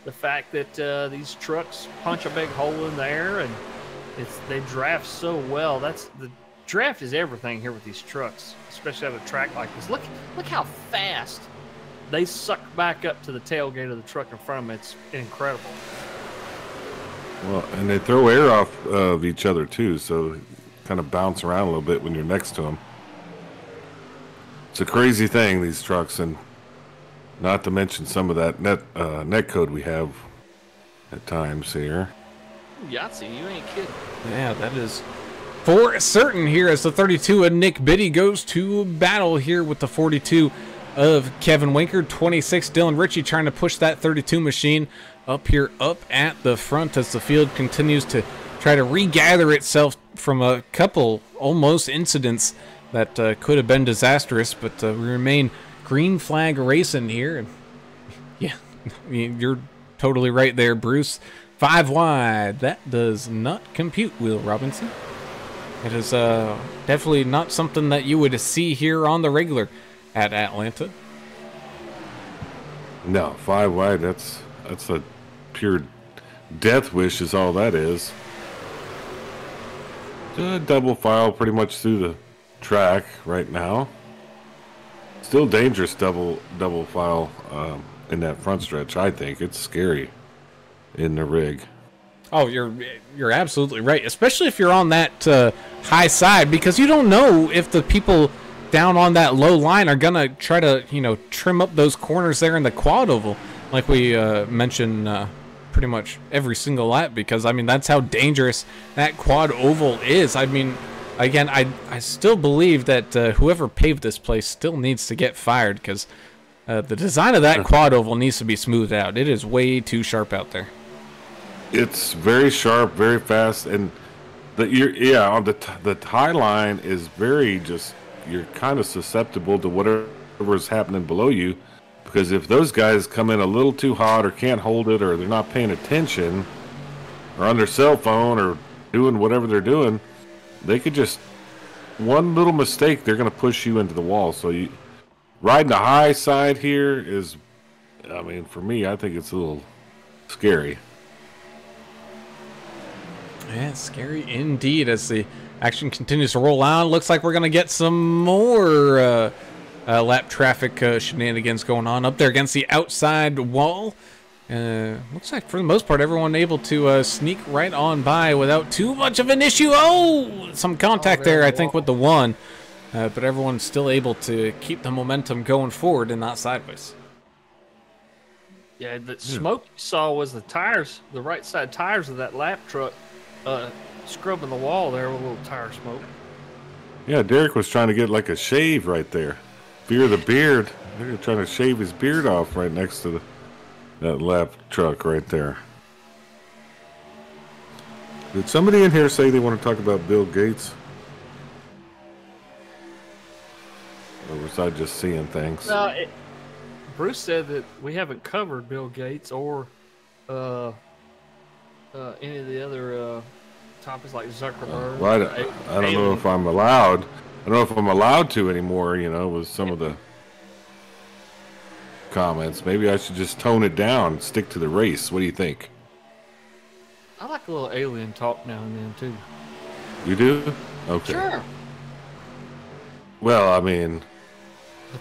the fact that these trucks punch a big hole in the air and they draft so well. The draft is everything here with these trucks, especially at a track like this. Look how fast they suck back up to the tailgate of the truck in front of them. It's incredible. Well, and they throw air off of each other too, so kind of bounce around a little bit when you're next to them. It's a crazy thing, these trucks, and not to mention some of that net code we have at times here. Yahtzee, you ain't kidding. Yeah, that is for certain here as the 32 of Nick Biddy goes to battle here with the 42 of Kevin Winker. 26 Dylan Ritchie trying to push that 32 machine up here up at the front as the field continues to try to regather itself from a couple almost incidents that could have been disastrous, but we remain green flag racing here. And yeah, I mean, you're totally right there, Bruce. 5 wide. That does not compute, Will Robinson. It is definitely not something that you would see here on the regular at Atlanta. No, 5 wide, that's a pure death wish is all that is. Double file pretty much through the track right now. Still dangerous double file in that front stretch. I think it's scary in the rig. Oh, you're absolutely right, especially if you're on that high side, because you don't know if the people down on that low line are gonna try to trim up those corners there in the quad oval, like we mentioned pretty much every single lap, because I mean that's how dangerous that quad oval is. I mean, again, I still believe that whoever paved this place still needs to get fired, because the design of that quad oval needs to be smoothed out. It is way too sharp out there. It's very sharp, very fast, and on the high line is very just, you're kind of susceptible to whatever is happening below you, because if those guys come in a little too hot or can't hold it, or they're not paying attention or on their cell phone or doing whatever they're doing, they could just, one little mistake, they're going to push you into the wall. So riding the high side here is, I mean, for me, I think it's a little scary. Yeah, scary indeed as the action continues to roll on. Looks like we're going to get some more lap traffic shenanigans going on up there against the outside wall. Looks like for the most part everyone able to sneak right on by without too much of an issue. Oh, some contact there I think with the one, but everyone's still able to keep the momentum going forward and not sideways. Yeah, the smoke you saw was the tires, the right side tires of that lap truck scrubbing the wall there with a little tire smoke. Yeah, Derek was trying to get like a shave right there. Fear the beard. They're trying to shave his beard off right next to that lap truck right there. Did somebody in here say they want to talk about Bill Gates? Or was I just seeing things? Bruce said that we haven't covered Bill Gates or any of the other topics like Zuckerberg. Well, I don't know if I'm allowed. I don't know if I'm allowed to anymore, you know, with some of the comments. Maybe I should just tone it down and stick to the race. What do you think? I like a little alien talk now and then, too. You do? Okay. Sure. Well, I mean,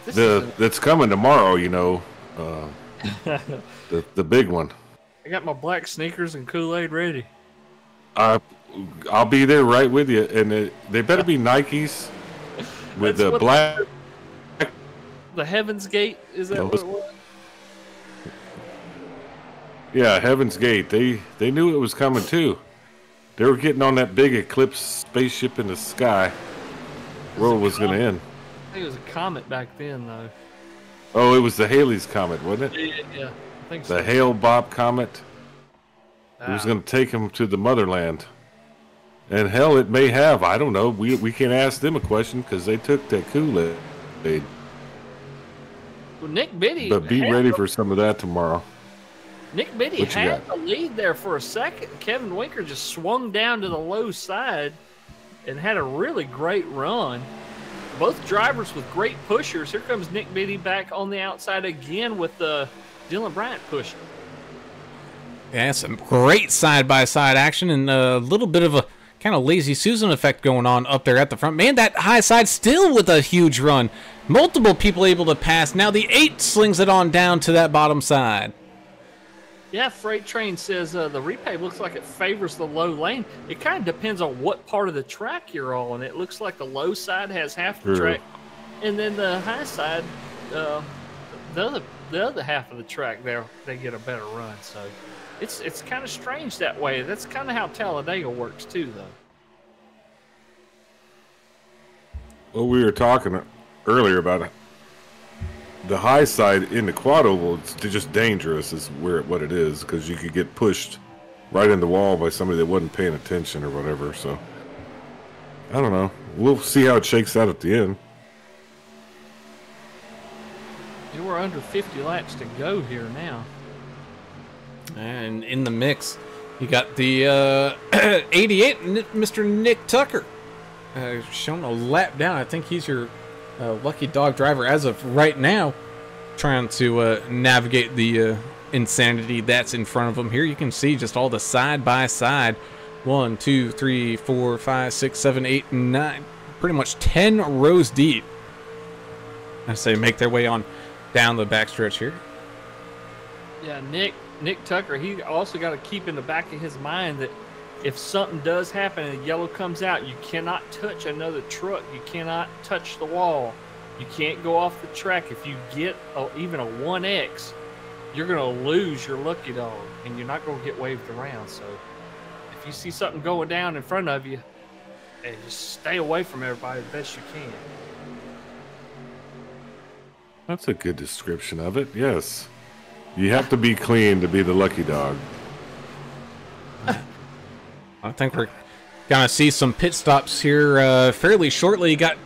that's coming tomorrow, you know, the big one. I got my black sneakers and Kool-Aid ready. I'll be there right with you, and they better be Nikes with the black. The Heaven's Gate, is that what it was? Yeah, Heaven's Gate. They knew it was coming too. They were getting on that big eclipse spaceship in the sky. The world was going to end. I think it was a comet back then, though. Oh, it was the Halley's Comet, wasn't it? Yeah, I think so. The Hale-Bopp Comet. It was going to take them to the motherland. And hell, it may have. I don't know. We can't ask them a question because they took that Kool-Aid. Well, Nick Biddy. But be ready for some of that tomorrow. Nick Biddy had the lead there for a second. Kevin Winker just swung down to the low side and had a really great run. Both drivers with great pushers. Here comes Nick Biddy back on the outside again with Dylan Bryant pushing. Yeah, some great side-by-side action and a little bit of a kind of lazy Susan effect going on up there at the front. Man, that high side still with a huge run. Multiple people able to pass. Now the 8 slings it on down to that bottom side. Yeah, Freight Train says the repave looks like it favors the low lane. It kind of depends on what part of the track you're on. It looks like the low side has half the track, and then the high side, the other half of the track there, they get a better run. So it's kind of strange that way. That's kind of how Talladega works too, though. Well, we were talking earlier about it. The high side in the quad oval, it's just dangerous is what it is, because you could get pushed right in the wall by somebody that wasn't paying attention or whatever. So I don't know. We'll see how it shakes out at the end. We're under 50 laps to go here now. And in the mix, you got the 88, Mr. Nick Tucker, showing a lap down. I think he's your lucky dog driver as of right now, trying to navigate the insanity that's in front of him. Here you can see just all the side-by-side. 1, 2, 3, 4, 5, 6, 7, 8, 9. Pretty much 10 rows deep. I say make their way on down the backstretch here. Yeah, Nick Tucker, he also got to keep in the back of his mind that if something does happen and yellow comes out, you cannot touch another truck. You cannot touch the wall. You can't go off the track. If you get even a 1X, you're going to lose your lucky dog, and you're not going to get waved around. So if you see something going down in front of you, hey, just stay away from everybody the best you can. That's a good description of it, yes. You have to be clean to be the lucky dog. I think we're going to see some pit stops here fairly shortly. You got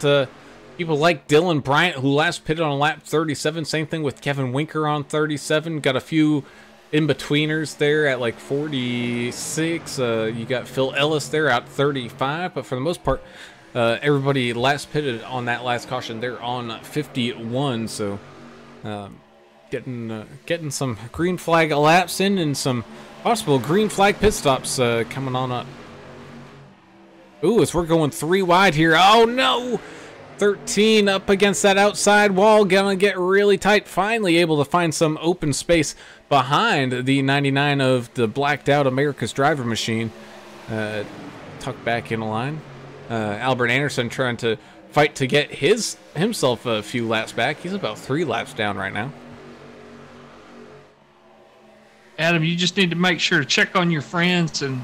people like Dylan Bryant, who last pitted on lap 37. Same thing with Kevin Winker on 37. Got a few in-betweeners there at like 46. You got Phil Ellis there out 35. But for the most part, everybody last pitted on that last caution. They're on 51. So getting some green flag laps in and some possible green flag pit stops coming on up. Ooh, as we're going 3 wide here. Oh no! 13 up against that outside wall. Gonna get really tight. Finally able to find some open space behind the 99 of the blacked out America's Driver Machine. Tucked back in line. Albert Anderson trying to fight to get himself a few laps back. He's about 3 laps down right now. Adam, you just need to make sure to check on your friends and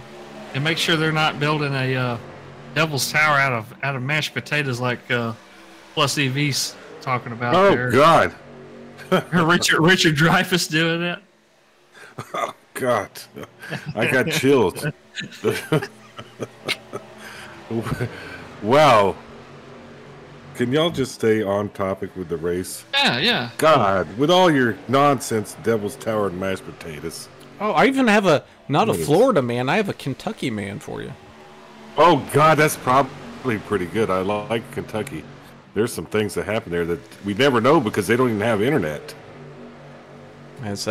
make sure they're not building a Devil's Tower out of mashed potatoes like Plus EV's talking about. Oh there. God! Richard Dreyfuss doing that. Oh God! I got chills. Wow. Can y'all just stay on topic with the race? Yeah, yeah. God, with all your nonsense, Devil's Tower and mashed potatoes. Oh, I even have a not a Nice. Florida man. I have a Kentucky man for you. Oh God, that's probably pretty good. I like Kentucky. There's some things that happen there that we never know because they don't even have internet. As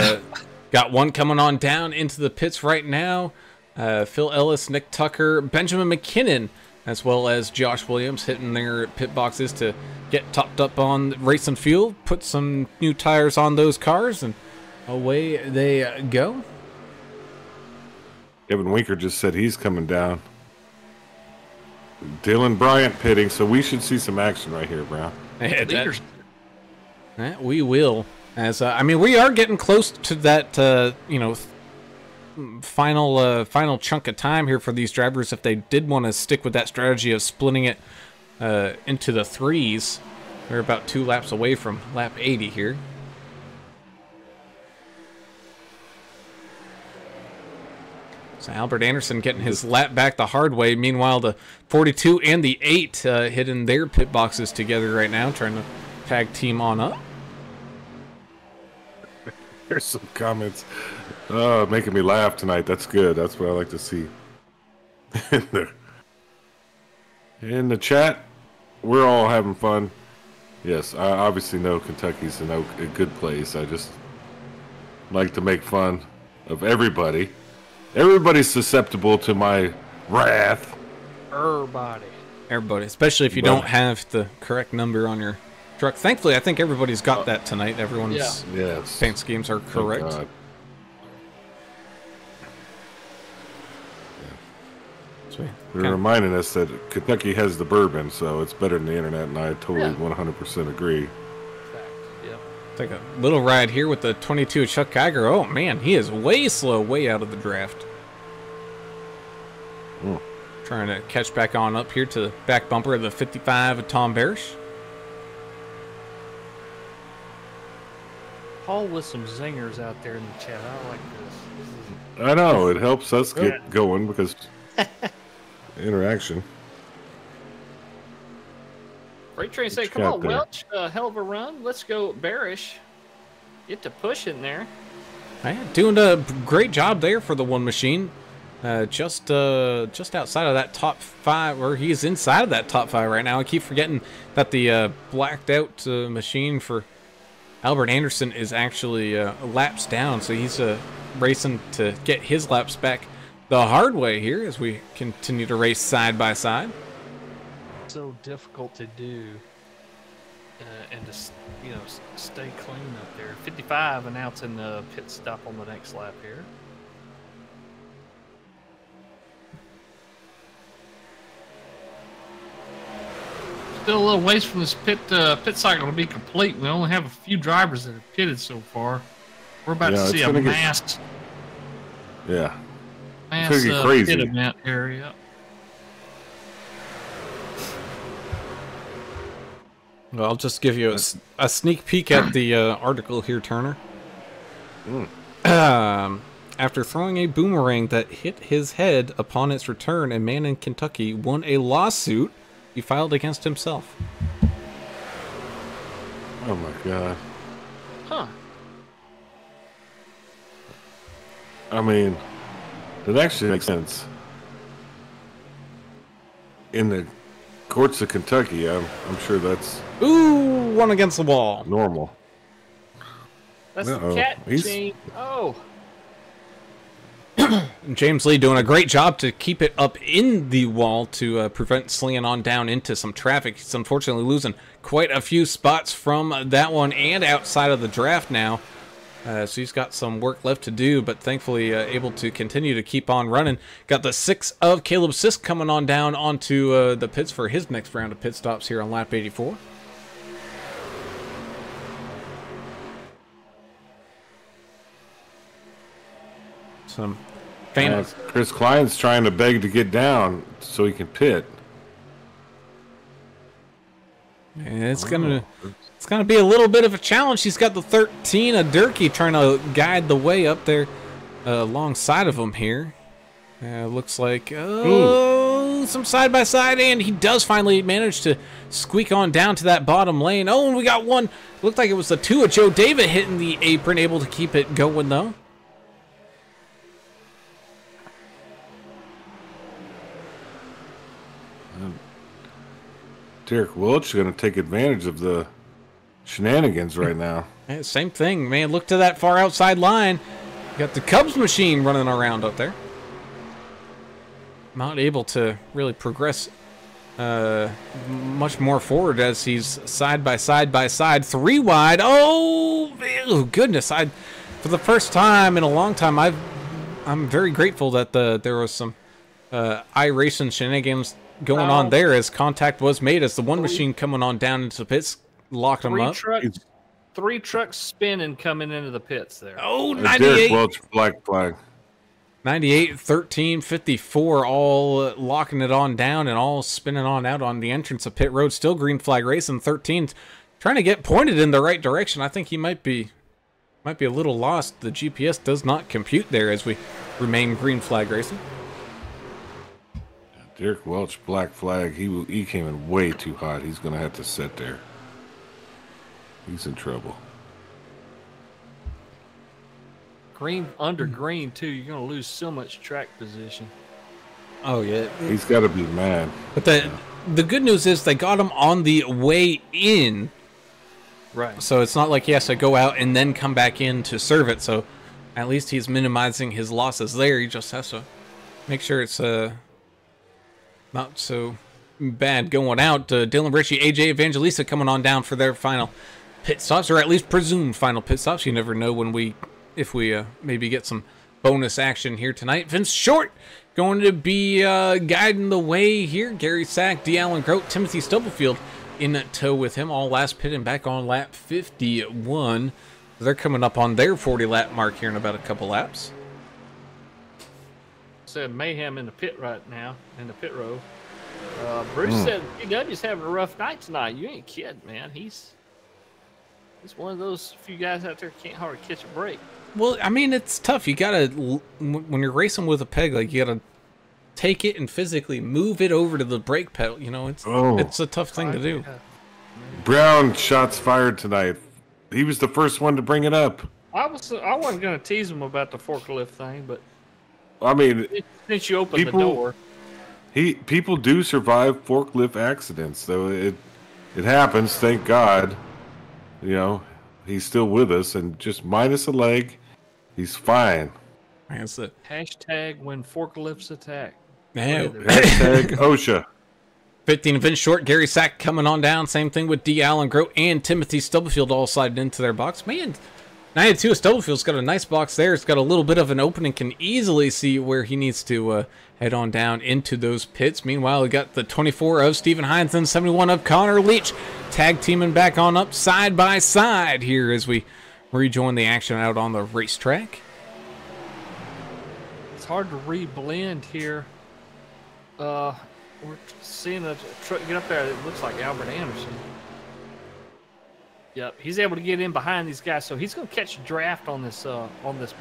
got one coming on down into the pits right now. Phil Ellis, Nick Tucker, Benjamin McKinnon, as well as Josh Williams hitting their pit boxes to get topped up on racing fuel, put some new tires on those cars, and away they go. Evan Winker just said he's coming down. Dylan Bryant pitting, so we should see some action right here, Brown. We will. As I mean, we are getting close to that, you know, final chunk of time here for these drivers. If they did want to stick with that strategy of splitting it into the threes, we're about 2 laps away from lap 80 here. So Albert Anderson getting his lap back the hard way. Meanwhile, the 42 and the 8 hitting their pit boxes together right now, trying to tag team on up. There's some comments making me laugh tonight. That's good. That's what I like to see. In the chat, we're all having fun. Yes, I obviously know Kentucky's a good place. I just like to make fun of everybody. Everybody's susceptible to my wrath. Everybody, especially if you don't have the correct number on your truck. Thankfully, I think everybody's got that tonight. Everyone's Yes. paint schemes are correct. God. Sweet. They're reminding us that Kentucky has the bourbon, so it's better than the internet, and I totally 100% agree. Yep. Take a little ride here with the 22 of Chuck Geiger. Oh man, he is way slow, way out of the draft. Trying to catch back on up here to the back bumper of the 55 of Tom Barish. Paul with some zingers out there in the chat. I like this. I know, it helps us get going because interaction. Freight Train say, come on, Welch, hell of a run. Let's go, Barish. Get to push in there. Yeah, doing a great job there for the one machine. Just outside of that top 5, or he's inside of that top 5 right now. I keep forgetting that the blacked out machine for Albert Anderson is actually laps down, so he's racing to get his laps back the hard way here as we continue to race side by side. So difficult to do, and to stay clean up there. 55 announcing the pit stop on the next lap here. Still a little ways from this pit cycle to be complete. We only have a few drivers that have pitted so far. We're about to see a mass crazy pit event area. Well, I'll just give you a sneak peek at the article here, Turner. After throwing a boomerang that hit his head upon its return, a man in Kentucky won a lawsuit he filed against himself. Oh my God. Huh. I mean, it actually makes sense. In the courts of Kentucky, I'm sure that's one against the wall. Normal. That's the cat chain. Oh. James Lee doing a great job to keep it up in the wall to prevent slinging on down into some traffic. He's unfortunately losing quite a few spots from that one and outside of the draft now. So he's got some work left to do, but thankfully able to continue to keep on running. Got the 6 of Caleb Sisk coming on down onto the pits for his next round of pit stops here on lap 84. Some famous. Chris Klein's trying to beg to get down so he can pit. And it's gonna be a little bit of a challenge. He's got the 13 of Durkee trying to guide the way up there alongside of him here. Looks like some side-by-side, and he does finally manage to squeak on down to that bottom lane. Oh, and we got one. Looked like it was the two of Joe David hitting the apron, able to keep it going, though. Derek Welch is going to take advantage of the shenanigans right now. Yeah, same thing, man. Look to that far outside line. You got the Cubs machine running around up there. Not able to really progress much more forward as he's side by side, 3 wide. Oh, ew, goodness! For the first time in a long time, I'm very grateful that there was some iRacing shenanigans going on there as contact was made as the one machine coming on down into the pits locked him up. Three trucks spinning coming into the pits there. Oh, Derek 98. Welch, black flag. 98, 13, 54, all locking it on down and all spinning on out on the entrance of pit road. Still green flag racing. 13 trying to get pointed in the right direction. I think he might be a little lost. The GPS does not compute there as we remain green flag racing. Derek Welch, black flag. He came in way too hot. He's going to have to sit there. He's in trouble. Green under green too. You're gonna lose so much track position. Oh yeah, he's got to be mad. But the good news is they got him on the way in, right? So it's not like he has to go out and then come back in to serve it. So at least he's minimizing his losses there. He just has to make sure it's not so bad going out. Dylan Ritchie, AJ Evangelista coming on down for their final pit stops, or at least presumed final pit stops. You never know if we maybe get some bonus action here tonight. Vince Short going to be guiding the way here. Gary Sack, D. Allen Grote, Timothy Stubblefield in tow with him. All last pit and back on lap 51. They're coming up on their 40-lap mark here in about a couple laps. Said mayhem in the pit right now, in the pit row. Bruce said PW's having a rough night tonight. You ain't kidding, man. He's one of those few guys out there can't hardly catch a break. Well, I mean, it's tough. You gotta, when you're racing with a peg, like, you gotta take it and physically move it over to the brake pedal. You know, it's a tough thing to do. Brown shots fired tonight. He was the first one to bring it up. I wasn't gonna tease him about the forklift thing, but I mean, since you opened the door, people do survive forklift accidents, though. It happens. Thank God. You know, he's still with us, and just minus a leg, he's fine. That's it. Hashtag when forklifts attack. Hashtag OSHA. 15 Vince Short, Gary Sack coming on down. Same thing with D. Allen Grote and Timothy Stubblefield all sliding into their box. Man, 92 Stubblefield's got a nice box there. It's got a little bit of an opening, can easily see where he needs to head on down into those pits. Meanwhile, we got the 24 of Stephen Hines and 71 of Connor Leach tag teaming back on up side by side here as we rejoin the action out on the racetrack. It's hard to re-blend here. We're seeing a truck get up there. It looks like Albert Anderson. Yep, he's able to get in behind these guys, so he's going to catch a draft on this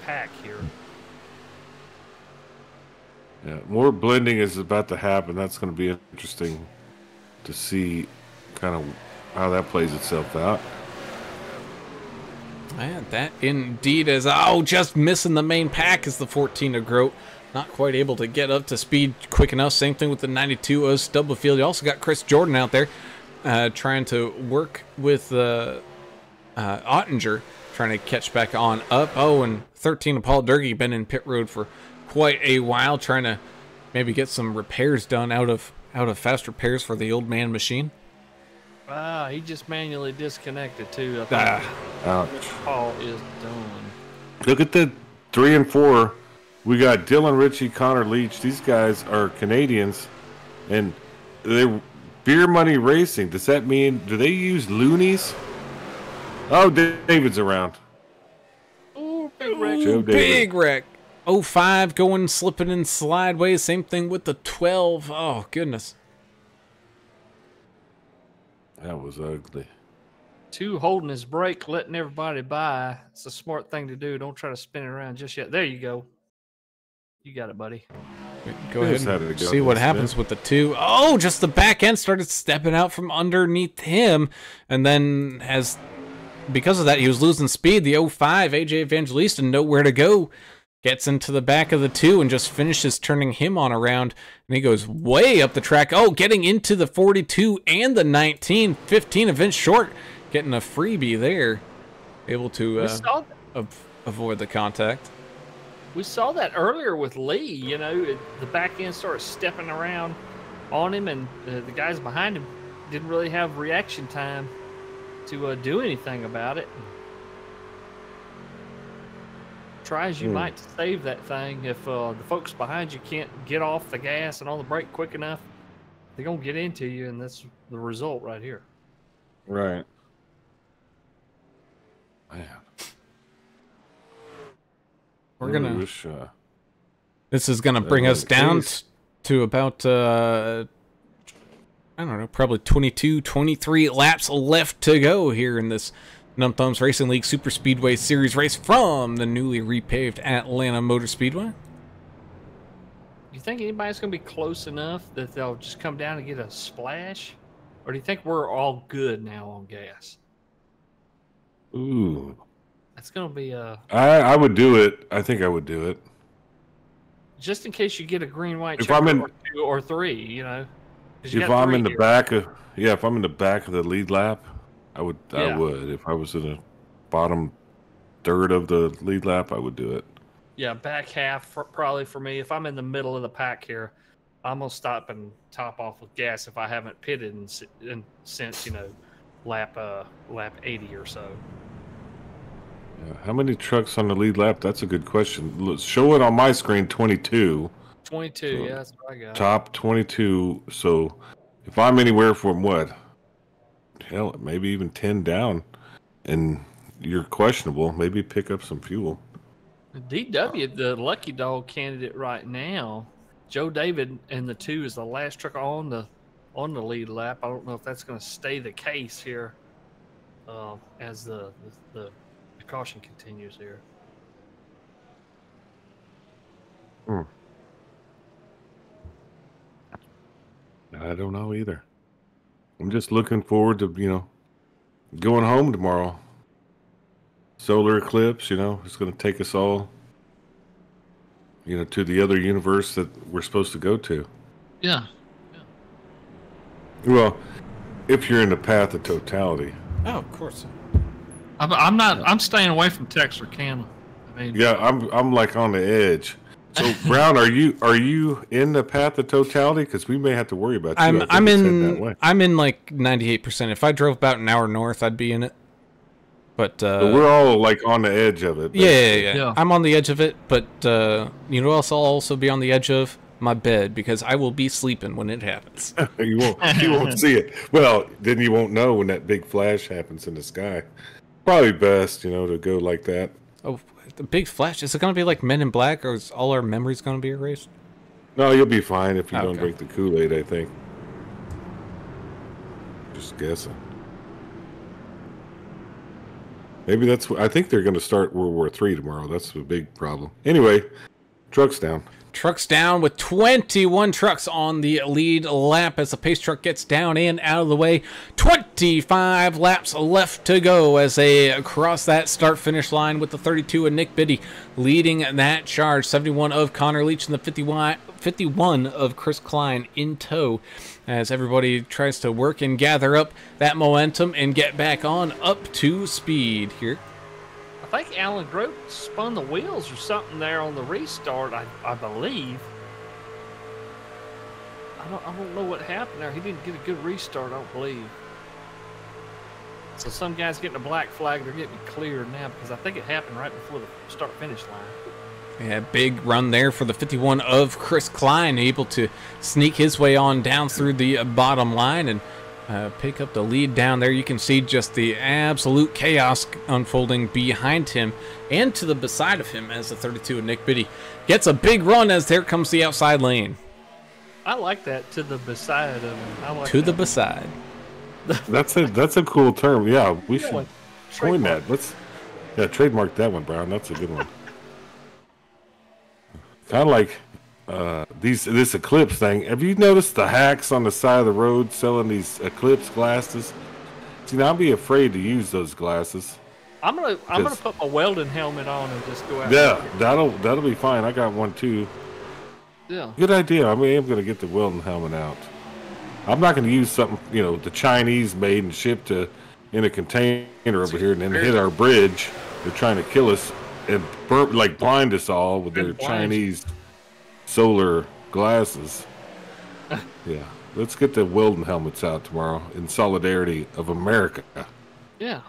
pack here. Yeah, more blending is about to happen. That's going to be interesting to see kind of how that plays itself out. And that indeed is, just missing the main pack is the 14 of Grote. Not quite able to get up to speed quick enough. Same thing with the 92 of Stubblefield. You also got Chris Jordan out there trying to work with Ottinger, trying to catch back on up. Oh, and 13 of Paul Durkee been in pit road for quite a while, trying to maybe get some repairs done out of fast repairs for the old man machine. He just manually disconnected too. Ouch. Paul is done. Look at the 3 and 4. We got Dylan Ritchie, Connor Leach. These guys are Canadians, and they're Beer Money Racing. Does that mean, do they use loonies? Oh, David's around. Ooh, big wreck. Joe David. Big wreck. 05 going, slipping in slideways. Same thing with the 12. Oh, goodness. That was ugly. 2 holding his brake, letting everybody by. It's a smart thing to do. Don't try to spin it around just yet. There you go. You got it, buddy. Go ahead and see what happens with the 2. Oh, just the back end started stepping out from underneath him. And then because of that, he was losing speed. The 05, AJ Evangelista, nowhere to go. Gets into the back of the 2 and just finishes turning him on around. And he goes way up the track. Oh, getting into the 42 and the 19. 15 events short. Getting a freebie there. Able to avoid the contact. We saw that earlier with Lee. You know, the back end started stepping around on him, and the guys behind him didn't really have reaction time to do anything about it. Try as you might to save that thing. If the folks behind you can't get off the gas and on the brake quick enough, they're going to get into you, and that's the result right here. Right. Man. We're gonna. This is gonna bring us down to about I don't know, probably 22, 23 laps left to go here in this Num Thumbs Racing League Super Speedway Series race from the newly repaved Atlanta Motor Speedway. You think anybody's gonna be close enough that they'll just come down and get a splash, or do you think we're all good now on gas? Ooh. That's going to be I would do it. I think I would do it. Just in case you get a green, white, if I'm in, or 2 or 3, you know. If I'm in the back of, if I'm in the back of the lead lap, I would. I would. If I was in the bottom third of the lead lap, I would do it. Yeah, back half probably for me. If I'm in the middle of the pack here, I'm gonna stop and top off with gas if I haven't pitted since lap 80 or so. Yeah. How many trucks on the lead lap? That's a good question. Let's show it on my screen. 22. 22. So yeah, that's what I got. Top 22. So if I'm anywhere from what? Hell, maybe even 10 down, and you're questionable, maybe pick up some fuel. DW, the lucky dog candidate right now. Joe David and the 2 is the last truck on the lead lap. I don't know if that's going to stay the case here as the caution continues here. I don't know either. I'm just looking forward to, going home tomorrow. Solar eclipse, it's going to take us all, to the other universe that we're supposed to go to. Yeah. Well, if you're in the path of totality. Oh, of course. I'm staying away from Texarkana. Yeah, I'm like on the edge. So Brown, are you in the path of totality? Because we may have to worry about you. I'm in like 98%. If I drove about an hour north, I'd be in it. But we're all like on the edge of it. Yeah. I'm on the edge of it, but you know what else I'll also be on the edge of? My bed, because I will be sleeping when it happens. You won't see it. Well, then you won't know when that big flash happens in the sky. Probably best, to go like that. Oh, the big flash. Is it going to be like Men in Black, or is all our memories going to be erased? No, you'll be fine if you don't drink the Kool-Aid, I think. Just guessing. Maybe I think they're going to start World War III tomorrow. That's a big problem. Anyway, trucks down. Trucks down with 21 trucks on the lead lap as the pace truck gets down and out of the way. 25 laps left to go as they cross that start-finish line with the 32 of Nick Biddy leading that charge. 71 of Connor Leach and the 51 of Chris Klein in tow as everybody tries to work and gather up that momentum and get back on up to speed here. I think Alan Grote spun the wheels or something there on the restart, I believe. I don't know what happened there. He didn't get a good restart, I don't believe. So some guys getting a black flag, they're getting cleared now because I think it happened right before the start-finish line. Yeah, big run there for the 51 of Chris Klein, able to sneak his way on down through the bottom line and pick up the lead down there. You can see just the absolute chaos unfolding behind him and to the beside of him as the 32 of Nick Biddy gets a big run as there comes the outside lane. I like that, to the beside of him. I like to the beside. That's a cool term. Yeah, we should coin that. Let's trademark that one, Brown. That's a good one. Kind of like this Eclipse thing. Have you noticed the hacks on the side of the road selling these Eclipse glasses? See, now I'd be afraid to use those glasses. I'm gonna put my welding helmet on and just go out. Yeah, that'll be fine. I got one too. Yeah. Good idea. I mean, I'm gonna get the welding helmet out. I'm not gonna use something, the Chinese made and shipped in a container over here and then hit our bridge. They're trying to kill us and blind us all with their Chinese solar glasses. Yeah. Let's get the welding helmets out tomorrow in solidarity of America. Yeah.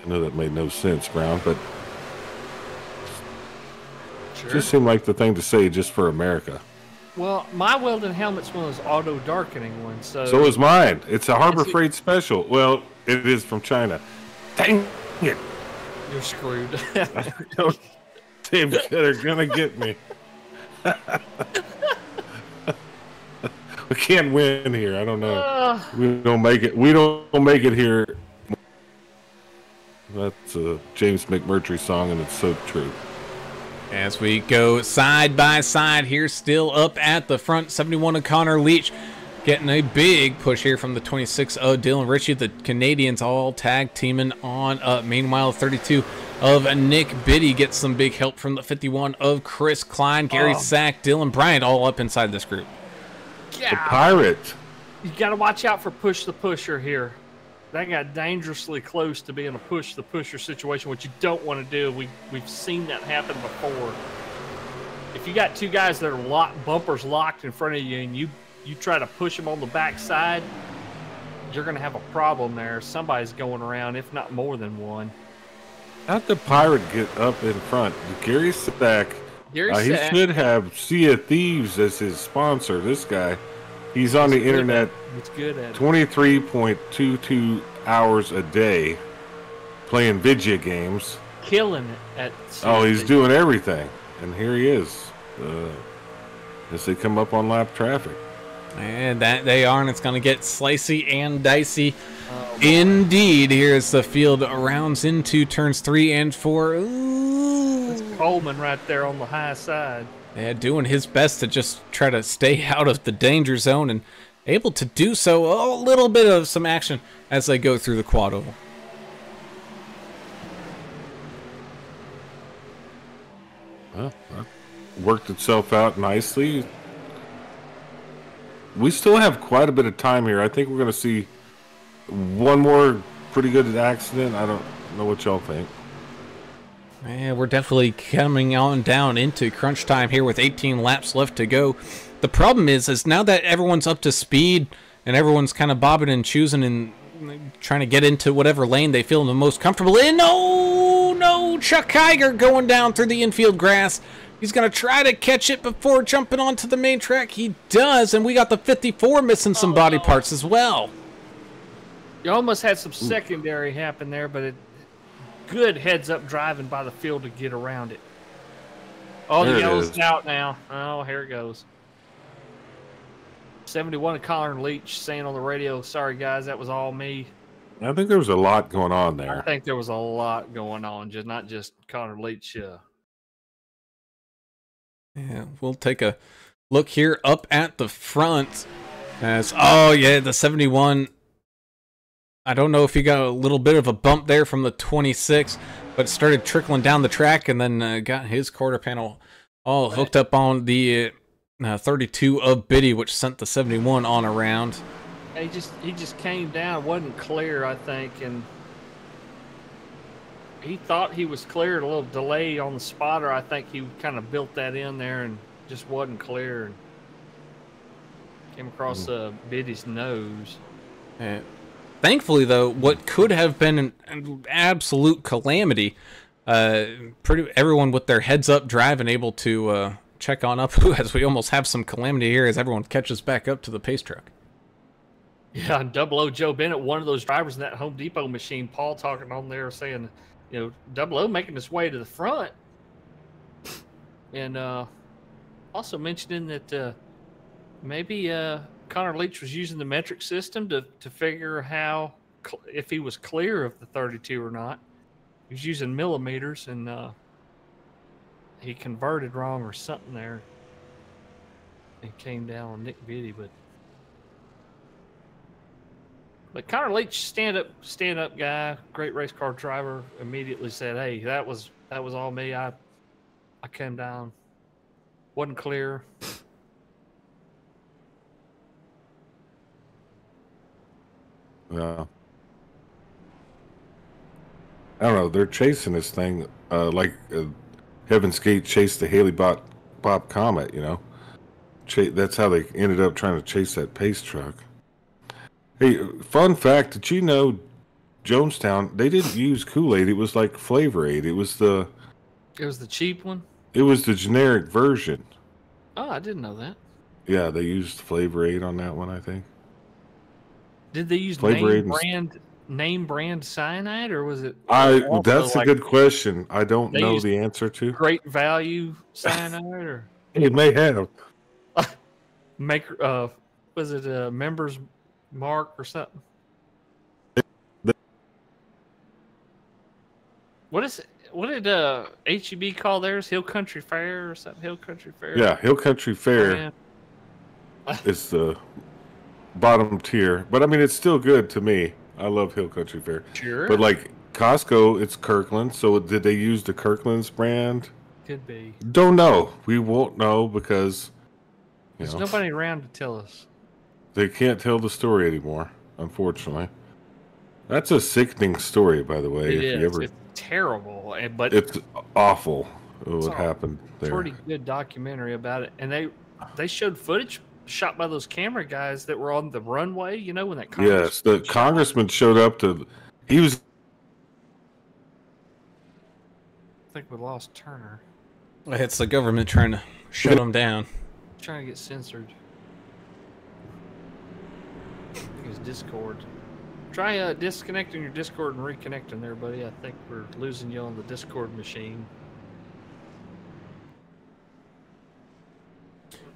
I know that made no sense, Brown, but Sure. it just seemed like the thing to say just for America. Well, my welding helmet's one of those auto darkening ones, so. So is mine. It's a Harbor Freight special. Well, it is from China. Dang it. You're screwed. They're gonna get me. We can't win here. I don't know. We don't make it. We don't make it here. That's a James McMurtry song, and it's so true. As we go side by side here, still up at the front, 71 of Connor Leach getting a big push here from the 26 of Dylan Ritchie. The Canadians all tag teaming on up. Meanwhile, 32 of Nick Biddy gets some big help from the 51 of Chris Klein, Gary Sack, Dylan Bryant, all up inside this group. Yeah. The Pirate. You got to watch out for push the pusher here. That got dangerously close to being a push the pusher situation, which you don't want to do. We've seen that happen before. If you got two guys that are bumpers locked in front of you, and you try to push them on the back side, you're going to have a problem there. Somebody's going around, if not more than one. How'd the Pirate get up in front? Gary Sack. He should have Sea of Thieves as his sponsor. This guy, he's on the internet. He's good at it. 23.22 hours a day playing video games. Killing it at he's doing everything. And here he is as they come up on lap traffic. And that they are, and it's going to get slicey and dicey. Indeed, here's the field rounds into turns 3 and 4. Ooh. That's Coleman right there on the high side. Yeah, doing his best to just try to stay out of the danger zone and able to do so. A little bit of some action as they go through the quad oval. Well, that worked itself out nicely. We still have quite a bit of time here. I think we're going to see one more pretty good accident. I don't know what y'all think. Yeah, we're definitely coming on down into crunch time here with 18 laps left to go. The problem is now that everyone's up to speed and everyone's kind of bobbing and choosing and trying to get into whatever lane they feel the most comfortable in. No, Chuck Kiger going down through the infield grass. He's going to try to catch it before jumping onto the main track. He does, and we got the 54 missing some body parts as well. You almost had some secondary happen there, but good heads-up driving by the field to get around it. Oh, the yellow's out now. Oh, here it goes. 71 of Connor Leach saying on the radio, sorry, guys, that was all me. I think there was a lot going on there. I think there was a lot going on, not just Connor Leach. Yeah, we'll take a look here up at the front. The 71. I don't know if he got a little bit of a bump there from the 26, but it started trickling down the track and then got his quarter panel all hooked up on the 32 of Biddy, which sent the 71 on around. He just came down, wasn't clear, I think, and he thought he was clear. A little delay on the spotter. I think he kind of built that in there and just wasn't clear. And came across Biddy's nose. Thankfully, though, what could have been an absolute calamity, everyone with their heads up driving able to check on up, as we almost have some calamity here as everyone catches back up to the pace truck. Yeah, and Double O Joe Bennett, one of those drivers in that Home Depot machine, Paul talking on there saying, Double O making his way to the front. And also mentioning that maybe Connor Leach was using the metric system to figure if he was clear of the 32 or not. He was using millimeters, and he converted wrong or something there. And came down on Nick Vitti, but Connor Leach, stand up guy, great race car driver, immediately said, "Hey, that was all me. I came down, wasn't clear." Yeah. I don't know. They're chasing this thing like Heaven's Gate chased the Haley Bob Comet, you know. That's how they ended up trying to chase that pace truck. Hey, fun fact, did you know Jonestown, they didn't use Kool-Aid, it was like Flavor Aid. It was the cheap one? It was the generic version. Oh, I didn't know that. Yeah, they used Flavor Aid on that one, I think. Did they use name brand cyanide, or was it? That's a good question. I don't know the answer to. Great Value cyanide, or it may have. Was it a Members Mark or something? What is it? What did HEB call theirs? Hill Country Fair or something? Hill Country Fair. Yeah, Hill Country Fair. Oh, is the bottom tier, but I mean it's still good to me. I love Hill Country Fair. Sure. But like Costco, it's Kirkland. So did they use the Kirkland's brand? Could be. Don't know. We won't know because there's nobody around to tell us. They can't tell the story anymore, unfortunately. That's a sickening story, by the way. It's terrible, but it's awful what happened there. Pretty good documentary about it, and they showed footage shot by those camera guys that were on the runway. You know when that the congressman showed up to. He was. I think we lost Turner. It's the government trying to shut him down. Trying to get censored. I think it's Discord. Try disconnecting your Discord and reconnecting there, buddy. I think we're losing you on the Discord machine.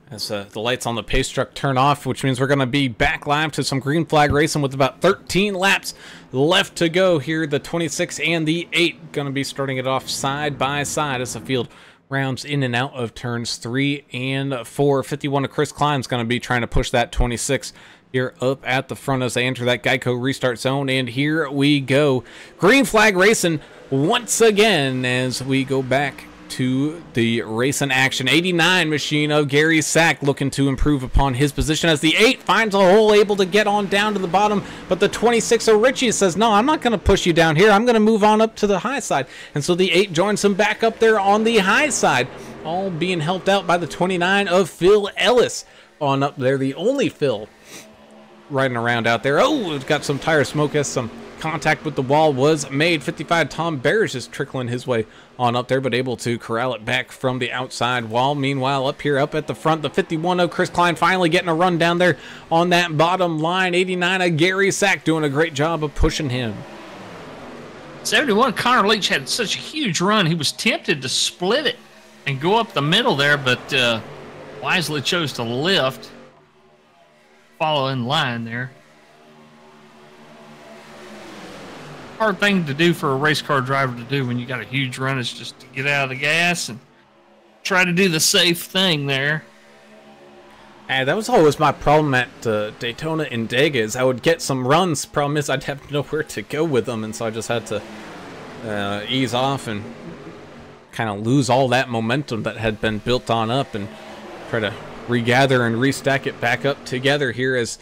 As the lights on the pace truck turn off, which means we're going to be back live to some green flag racing with about 13 laps left to go here. The 26 and the 8 going to be starting it off side by side as the field rounds in and out of turns 3 and 4. 51 of Chris Klein's going to be trying to push that 26 here up at the front as they enter that Geico restart zone. And here we go. Green flag racing once again as we go back to the racing action. 89 machine of Gary Sack looking to improve upon his position as the 8 finds a hole, able to get on down to the bottom, but the 26 of Richie says, no, I'm not going to push you down here. I'm going to move on up to the high side. And so the 8 joins him back up there on the high side, all being helped out by the 29 of Phil Ellis on up there. The only Phil riding around out there. Oh, it's got some tire smoke as some contact with the wall was made. 55 Tom Bears just trickling his way on up there, but able to corral it back from the outside wall. Meanwhile, up here, up at the front, the 51 of Chris Klein finally getting a run down there on that bottom line. 89 of Gary Sack doing a great job of pushing him. 71, Connor Leach had such a huge run. He was tempted to split it and go up the middle there, but wisely chose to lift. Follow in line there. Hard thing to do for a race car driver to do when you got a huge run is just to get out of the gas and try to do the safe thing there. And that was always my problem at Daytona and Dega, is I would get some runs. Problem is I'd have nowhere to go with them, and so I just had to ease off and kind of lose all that momentum that had been built on up and try to regather and restack it back up together here as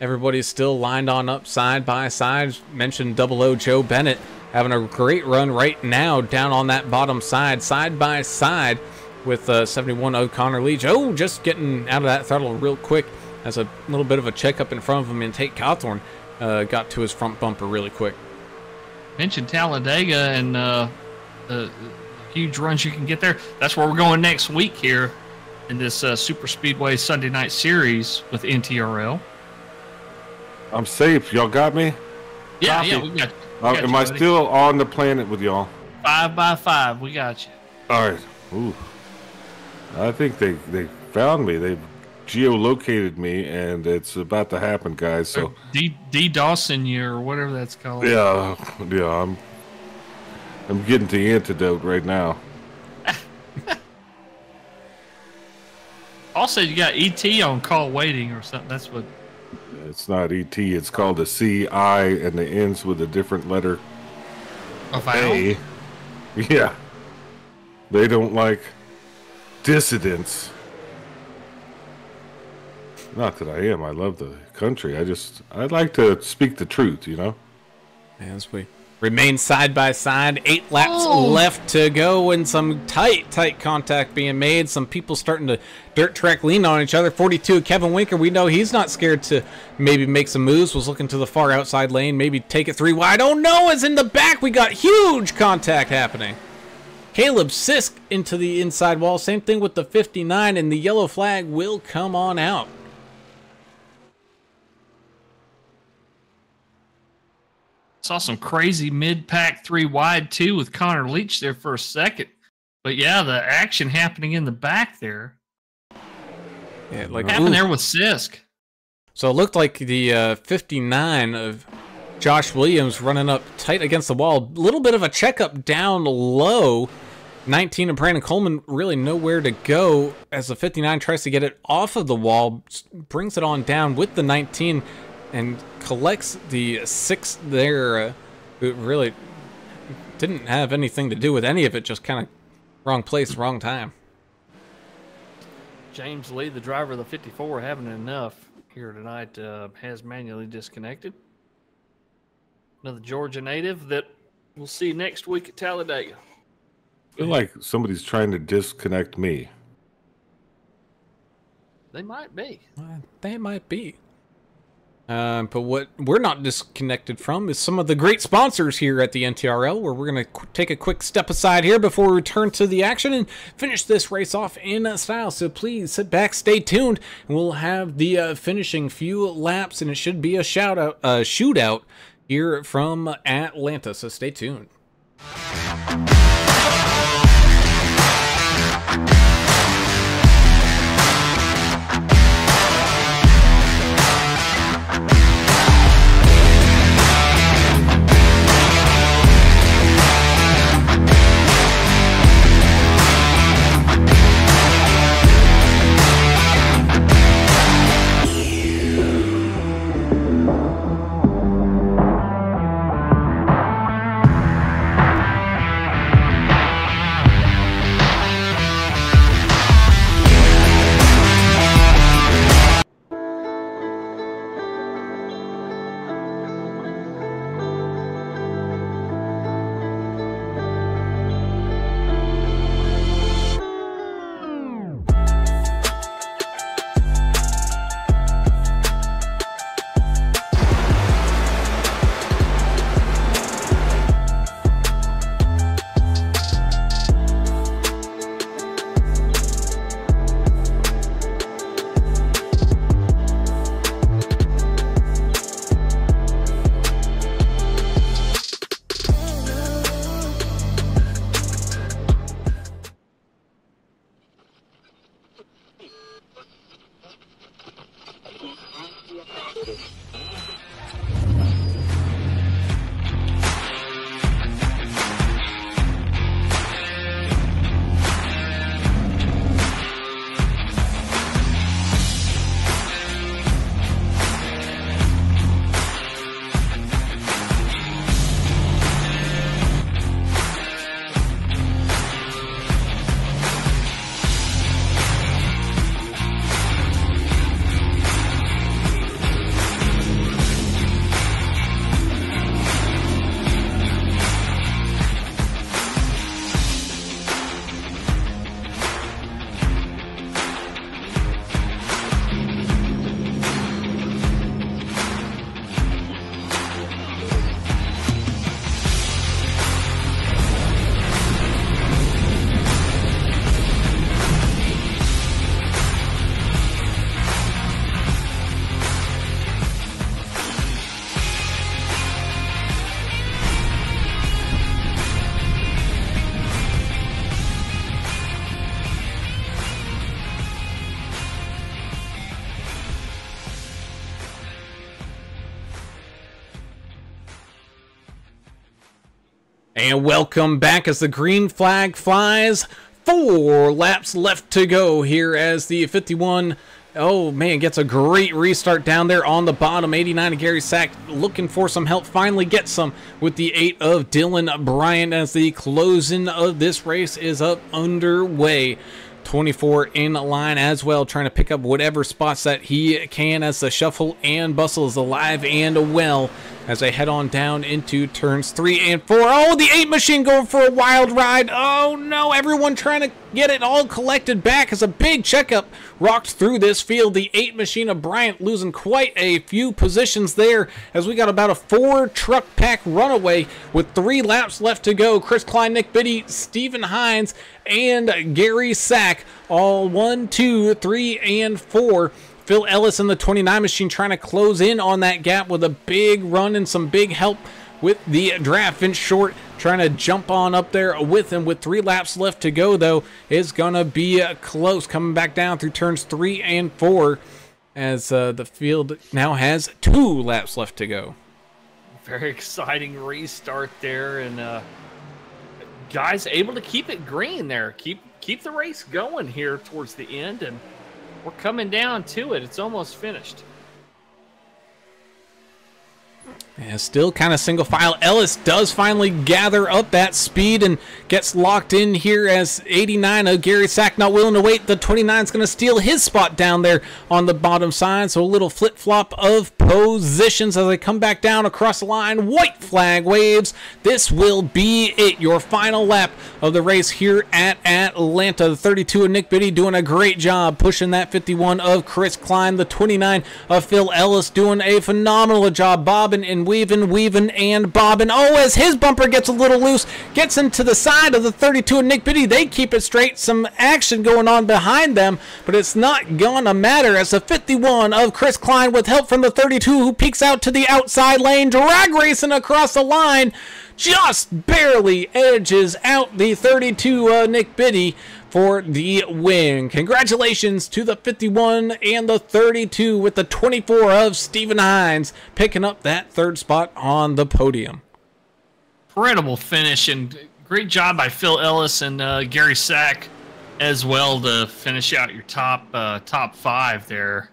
everybody's still lined on up side by side. Mentioned 00 Joe Bennett having a great run right now down on that bottom side by side with 71 O'Connor Leach. Oh, just getting out of that throttle real quick as a little bit of a checkup in front of him, and Tate Cawthorn got to his front bumper really quick. Mentioned Talladega and the huge runs you can get there. That's where we're going next week here in this Super Speedway Sunday Night Series with NTRL. I'm safe. Y'all got me? Yeah, yeah, we got you. Am I still on the planet with y'all? 5 by 5, we got you. All right. Ooh. I think they found me. They geolocated me, and it's about to happen, guys. So D-Dawson you or whatever that's called. Yeah. I'm getting the antidote right now. Also, you got ET on call waiting or something. That's what. It's not ET. It's called a CI, and it ends with a different letter. A. Yeah. They don't like dissidents. Not that I am. I love the country. I'd like to speak the truth, you know? As we remain side by side, 8 laps left to go, and some tight contact being made. Some people starting to dirt track lean on each other. 42, Kevin Winker, we know he's not scared to maybe make some moves. Was looking to the far outside lane, maybe take it 3 wide. Oh no, it's in the back. We got huge contact happening. Caleb Sisk into the inside wall. Same thing with the 59, and the yellow flag will come on out. Saw some crazy mid-pack 3 wide too with Connor Leach there for a second. But yeah, the action happening in the back there. Yeah, like happened there with Sisk. So it looked like the 59 of Josh Williams running up tight against the wall. A little bit of a checkup down low. 19 of Brandon Coleman really nowhere to go as the 59 tries to get it off of the wall. Brings it on down with the 19. And collects the 6 there. It really didn't have anything to do with any of it. Just kind of wrong place, wrong time. James Lee, the driver of the 54, having enough here tonight, has manually disconnected. Another Georgia native that we'll see next week at Talladega. I feel like somebody's trying to disconnect me. They might be. They might be. But what we're not disconnected from is some of the great sponsors here at the NTRL, where we're going to take a quick step aside here before we return to the action and finish this race off in style. So please sit back, stay tuned, and we'll have the finishing few laps, and it should be a shootout here from Atlanta. So stay tuned. And welcome back as the green flag flies 4 laps left to go here as the 51, oh man, gets a great restart down there on the bottom. 89 of Gary Sack looking for some help, finally gets some with the 8 of Dylan Bryant as the closing of this race is up underway. 24 in line as well, trying to pick up whatever spots that he can as the shuffle and bustle is alive and well as they head on down into turns 3 and 4. Oh, the 8 machine going for a wild ride. Oh no, everyone trying to get it all collected back as a big checkup rocked through this field. The 8 machine of Bryant losing quite a few positions there as we got about a 4 truck pack runaway with 3 laps left to go. Chris Klein, Nick Biddy, Stephen Hines, and Gary Sack all 1, 2, 3, and 4. Phil Ellis in the 29 machine trying to close in on that gap with a big run and some big help with the draft. Vince Short trying to jump on up there with him with 3 laps left to go, though. Is going to be close coming back down through turns 3 and 4 as the field now has 2 laps left to go. Very exciting restart there, and guys able to keep it green there. Keep the race going here towards the end, and we're coming down to it. It's almost finished. Yeah, still kind of single file. Ellis does finally gather up that speed and gets locked in here as 89 of Gary Sack not willing to wait. The 29 is going to steal his spot down there on the bottom side. So a little flip-flop of positions as they come back down across the line. White flag waves. This will be it. Your final lap of the race here at Atlanta. The 32 of Nick Biddy doing a great job pushing that 51 of Chris Klein. The 29 of Phil Ellis doing a phenomenal job bobbing and weaving and bobbing. Oh, as his bumper gets a little loose, gets into the side of the 32 of Nick Biddy. They keep it straight. Some action going on behind them, but it's not gonna matter as the 51 of Chris Klein with help from the 32 who peeks out to the outside lane, drag racing across the line, just barely edges out the 32 Nick Biddy for the win. Congratulations to the 51 and the 32 with the 24 of Stephen Hines picking up that 3rd spot on the podium. Incredible finish, and great job by Phil Ellis and Gary Sack as well to finish out your top 5 there.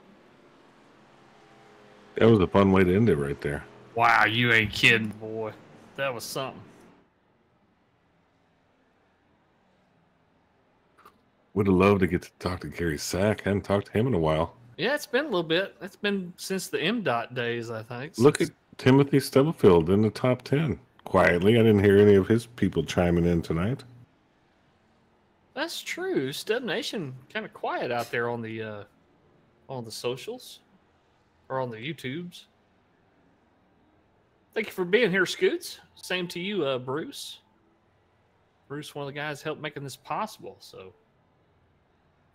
That was a fun way to end it right there. Wow, you ain't kidding. Boy, that was something. Would have loved to get to talk to Gary Sack. I hadn't talked to him in a while. Yeah, it's been a little bit. It's been since the MDOT days, I think. Look at Timothy Stubblefield in the top 10. Quietly, I didn't hear any of his people chiming in tonight. That's true. Stub Nation kind of quiet out there on the socials or on the YouTubes. Thank you for being here, Scoots. Same to you, Bruce. Bruce, one of the guys helped making this possible. So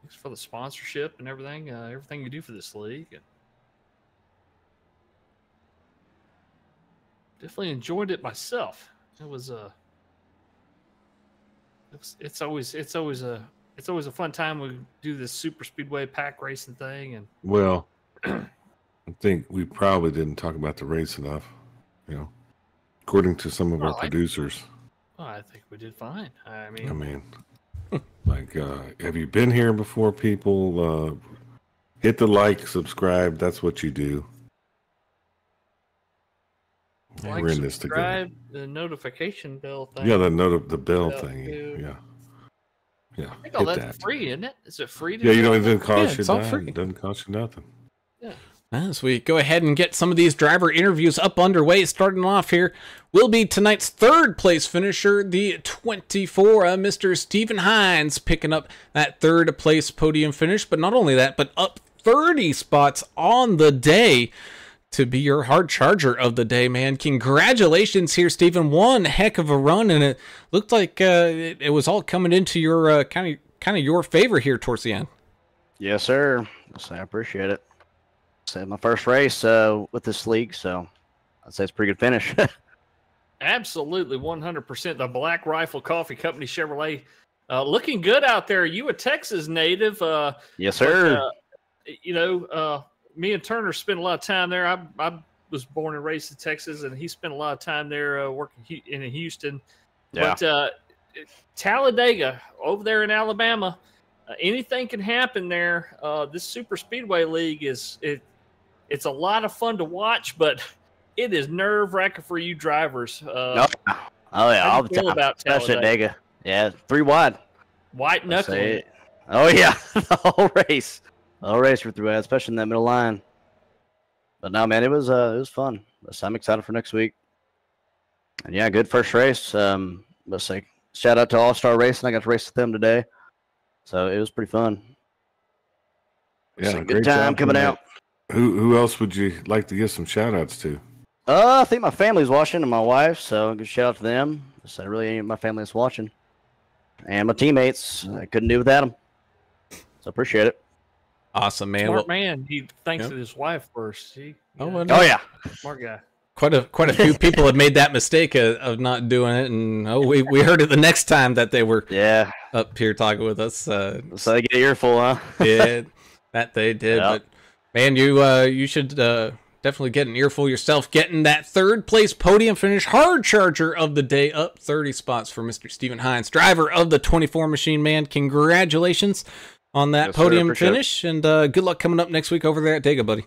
thanks for the sponsorship and everything. Everything you do for this league. And definitely enjoyed it myself. It was it's always a fun time. We do this super speedway pack racing thing, and well, I think we probably didn't talk about the race enough. You know, according to some of our producers. Well, I think we did fine. I mean, like, have you been here before, people? Hit the like, subscribe. That's what you do. like, we're in this together. subscribe, the notification bell thing. Yeah, the bell thing. Too. Yeah. I think all that's free, isn't it? Is it free to Yeah, do you know, it that? doesn't cost you it's all dime. free. It doesn't cost you nothing. Yeah. As we go ahead and get some of these driver interviews up underway, starting off here will be tonight's 3rd place finisher, the 24, Mr. Stephen Hines, picking up that 3rd place podium finish. But not only that, but up 30 spots on the day to be your hard charger of the day, man. Congratulations here, Stephen. One heck of a run, and it looked like it was all coming into your kind of your favor here towards the end. Yes, sir. I appreciate it. It's my first race with this league, so I'd say it's a pretty good finish. Absolutely, 100%. The Black Rifle Coffee Company Chevrolet looking good out there. You a Texas native? Yes, sir. But, me and Turner spent a lot of time there. I was born and raised in Texas, and he spent a lot of time there working in Houston. Yeah. But Talladega over there in Alabama, anything can happen there. This Super Speedway League it's a lot of fun to watch, but it is nerve-wracking for you drivers. Oh yeah, how all do the you feel time. about Especially Talladega? Dega. Yeah, 3 wide. White I knuckling say it. it. Oh yeah, the whole race. The whole race for 3 wide, especially in that middle line. But no, man, it was fun. So I'm excited for next week. And yeah, good first race. Let's say shout out to All Star Racing. I got to race with them today, so it was pretty fun. Yeah, So great good time job coming tonight. out. Who else would you like to give some shout outs to? I think my family's watching and my wife, so good shout out to them. So really, my family is watching, and my teammates. I couldn't do without them. So appreciate it. Awesome, man. Smart Well, man. He thanks Yep. to his wife first. well, Oh yeah, Smart guy. quite a few people have made that mistake of not doing it, and we heard it the next time that they were yeah. up here talking with us. So they get an earful, huh? Yeah, that they did. Yep. But man, you should definitely get an earful yourself. Getting that 3rd place podium finish, hard charger of the day, up 30 spots for Mr. Stephen Hines, driver of the 24 machine. Man, congratulations on that Yes, sir. podium Appreciate it. finish, and good luck coming up next week over there at Dega, buddy.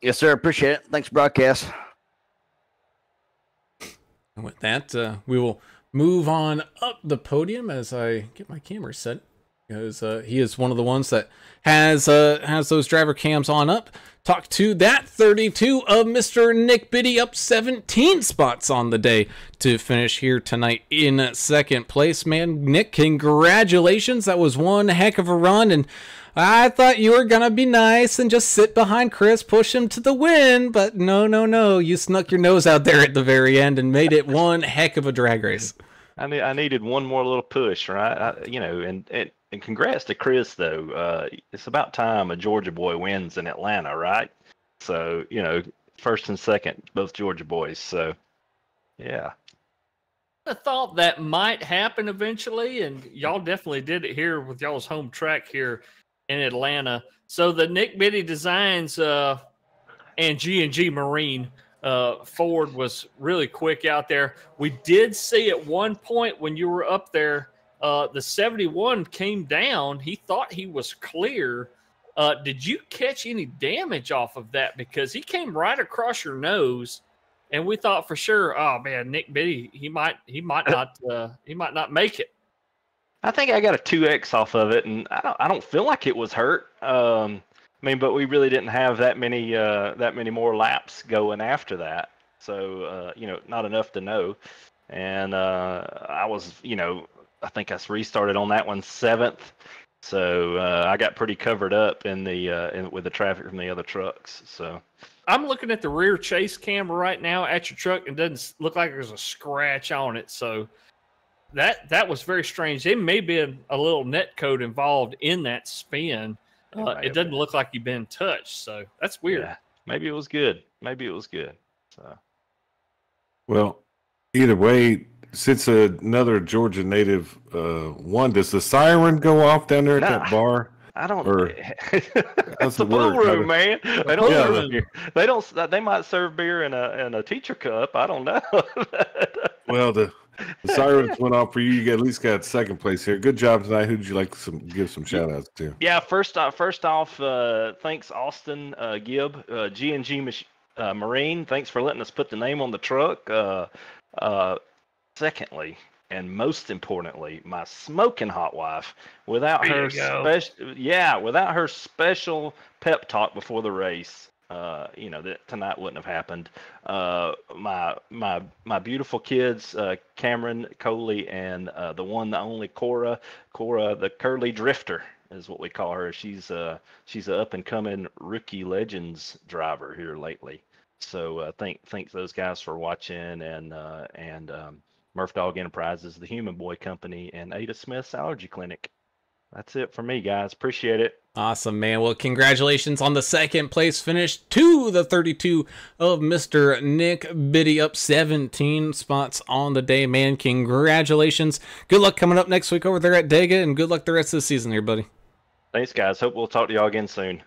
Yes, sir. Appreciate it. Thanks, broadcast. And with that, we will move on up the podium as I get my camera set, because he is one of the ones that has those driver cams on up. Talk to that 32 of Mr. Nick Biddy, up 17 spots on the day to finish here tonight in 2nd place. Man, Nick, congratulations. That was one heck of a run, and I thought you were going to be nice and just sit behind Chris, push him to the win, but no. You snuck your nose out there at the very end and made it one heck of a drag race. I needed one more little push, right? And congrats to Chris, though. It's about time a Georgia boy wins in Atlanta, right? So, 1st and 2nd, both Georgia boys. So, yeah. I thought that might happen eventually, and y'all definitely did it here with y'all's home track here in Atlanta. So the Nick Biddy Designs and G&G Marine Ford was really quick out there. We did see at one point when you were up there, the 71 came down. He thought he was clear. Did you catch any damage off of that? Because he came right across your nose, and we thought for sure, oh man, Nick Biddy, he might not make it. I think I got a 2X off of it, and I don't feel like it was hurt. But we really didn't have that many more laps going after that. So, not enough to know. And I was, I think I restarted on that one 7th. So I got pretty covered up with the traffic from the other trucks. So I'm looking at the rear chase camera right now at your truck, and it doesn't look like there's a scratch on it. So that was very strange. There may be a little net code involved in that spin. It doesn't look like you've been touched, so that's weird. Yeah, maybe it was good. So, Well, either way, since another Georgia native won, does the siren go off down there at that bar? I don't. Or- That's the pool room, man. They don't serve beer. They don't. They might serve beer in a teacher cup. I don't know. Well, the sirens went off for you. You at least got 2nd place here. Good job tonight. Who'd you like to give some shout outs to? Yeah, first off, thanks Austin Gibb, G&G Marine. Thanks for letting us put the name on the truck. Secondly, and most importantly, my smoking hot wife. Without her special pep talk before the race, that tonight wouldn't have happened. My beautiful kids, Cameron, Coley, and the one, the only Cora, the curly drifter is what we call her. She's a up and coming rookie legends driver here lately. So thanks those guys for watching, and Murph Dog Enterprises, the Human Boy Company, and Ada Smith's Allergy Clinic. That's it for me, guys. Appreciate it. Awesome, man. Well, congratulations on the 2nd place finish to the 32 of Mr. Nick Biddy, up 17 spots on the day, man. Congratulations. Good luck coming up next week over there at Dega, and good luck the rest of the season here, buddy. Thanks, guys. Hope we'll talk to y'all again soon.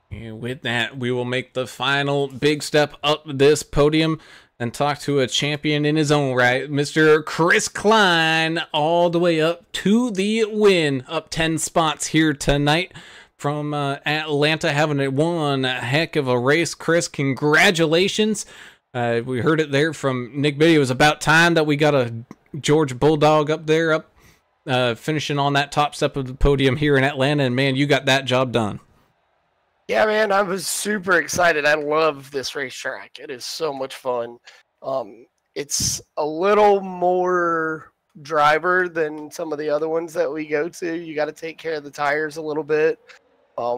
And with that, we will make the final big step up this podium. and talk to a champion in his own right, Mr. Chris Klein, all the way up to the win, up 10 spots here tonight from Atlanta, having one heck of a race. Chris, congratulations. We heard it there from Nick Biddy. It was about time that we got a Georgia Bulldog up there, finishing on that top step of the podium here in Atlanta, and man, you got that job done. Yeah, man, I was super excited. I love this racetrack. It is so much fun. It's a little more driver than some of the other ones that we go to. You got to take care of the tires a little bit.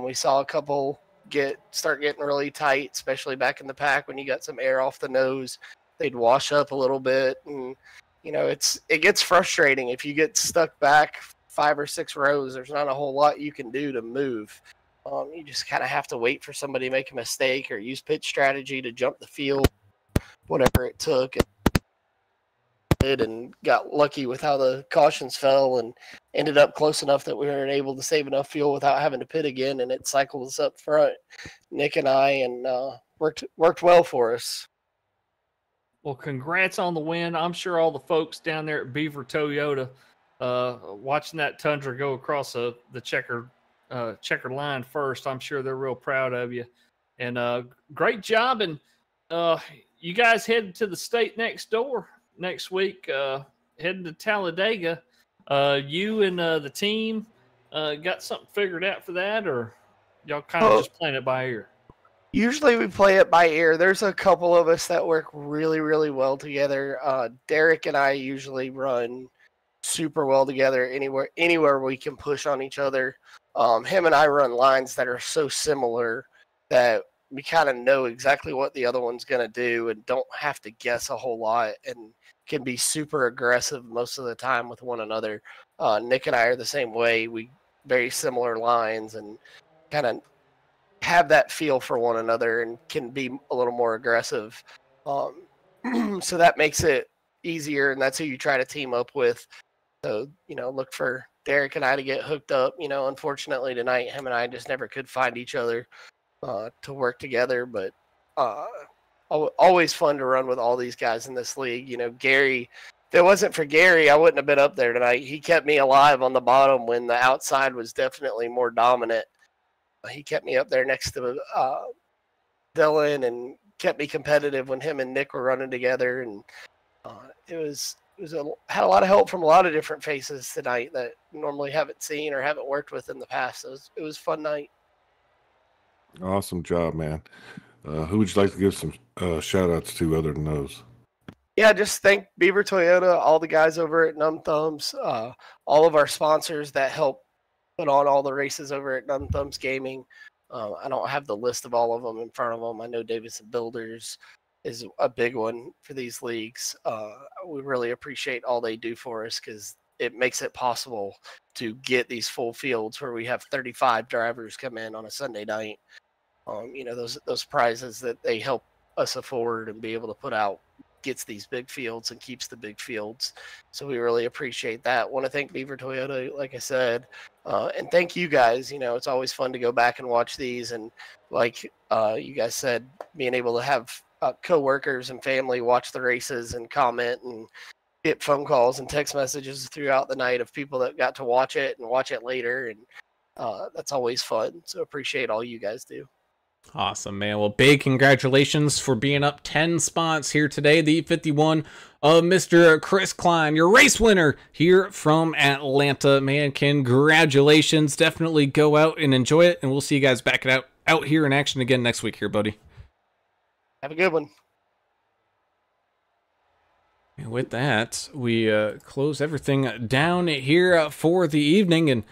We saw a couple start getting really tight, especially back in the pack when you got some air off the nose. They'd wash up a little bit, and you know it gets frustrating if you get stuck back 5 or 6 rows. There's not a whole lot you can do to move. You just kind of have to wait for somebody to make a mistake or use pitch strategy to jump the field, whatever it took. And got lucky with how the cautions fell and ended up close enough that we were able to save enough fuel without having to pit again, and it cycled us up front, Nick and I, and worked well for us. Well, congrats on the win. I'm sure all the folks down there at Beaver Toyota watching that Tundra go across the checkered line first, I'm sure they're real proud of you. And great job. And you guys headed to the state next door next week, heading to Talladega. You and the team got something figured out for that, or y'all kind of just playing it by ear? Usually we play it by ear. There's a couple of us that work really, really well together. Derek and I usually run super well together anywhere we can push on each other. Him and I run lines that are so similar that we kind of know exactly what the other one's going to do and don't have to guess a whole lot, and can be super aggressive most of the time with one another. Nick and I are the same way. We very similar lines and kind of have that feel for one another and can be a little more aggressive. So that makes it easier, and that's who you try to team up with. So, look for Derek and I to get hooked up. Unfortunately tonight, him and I just never could find each other to work together, but always fun to run with all these guys in this league. Gary, if it wasn't for Gary, I wouldn't have been up there tonight. He kept me alive on the bottom when the outside was definitely more dominant. He kept me up there next to Dylan and kept me competitive when him and Nick were running together. And had a lot of help from a lot of different faces tonight that normally haven't seen or haven't worked with in the past. So it was a fun night. Awesome job, man. Who would you like to give some shout outs to other than those? Yeah, just thank Beaver Toyota, all the guys over at Numb Thumbs, all of our sponsors that help put on all the races over at Numb Thumbs Gaming. I don't have the list of all of them in front of them. I know Davidson Builders is a big one for these leagues. We really appreciate all they do for us because it makes it possible to get these full fields where we have 35 drivers come in on a Sunday night. Those prizes that they help us afford and be able to put out gets these big fields and keeps the big fields. So we really appreciate that. Want to thank Beaver Toyota, like I said, and thank you guys. It's always fun to go back and watch these. And like you guys said, being able to have co-workers and family watch the races and comment and get phone calls and text messages throughout the night of people that got to watch it and watch it later. And that's always fun. So appreciate all you guys do. Awesome, man. Well, big congratulations for being up 10 spots here today. The 51 of Mr. Chris Klein, your race winner here from Atlanta. Man, congratulations. Definitely go out and enjoy it, and we'll see you guys back out here in action again next week here, buddy. Have a good one. And with that, we close everything down here for the evening. And,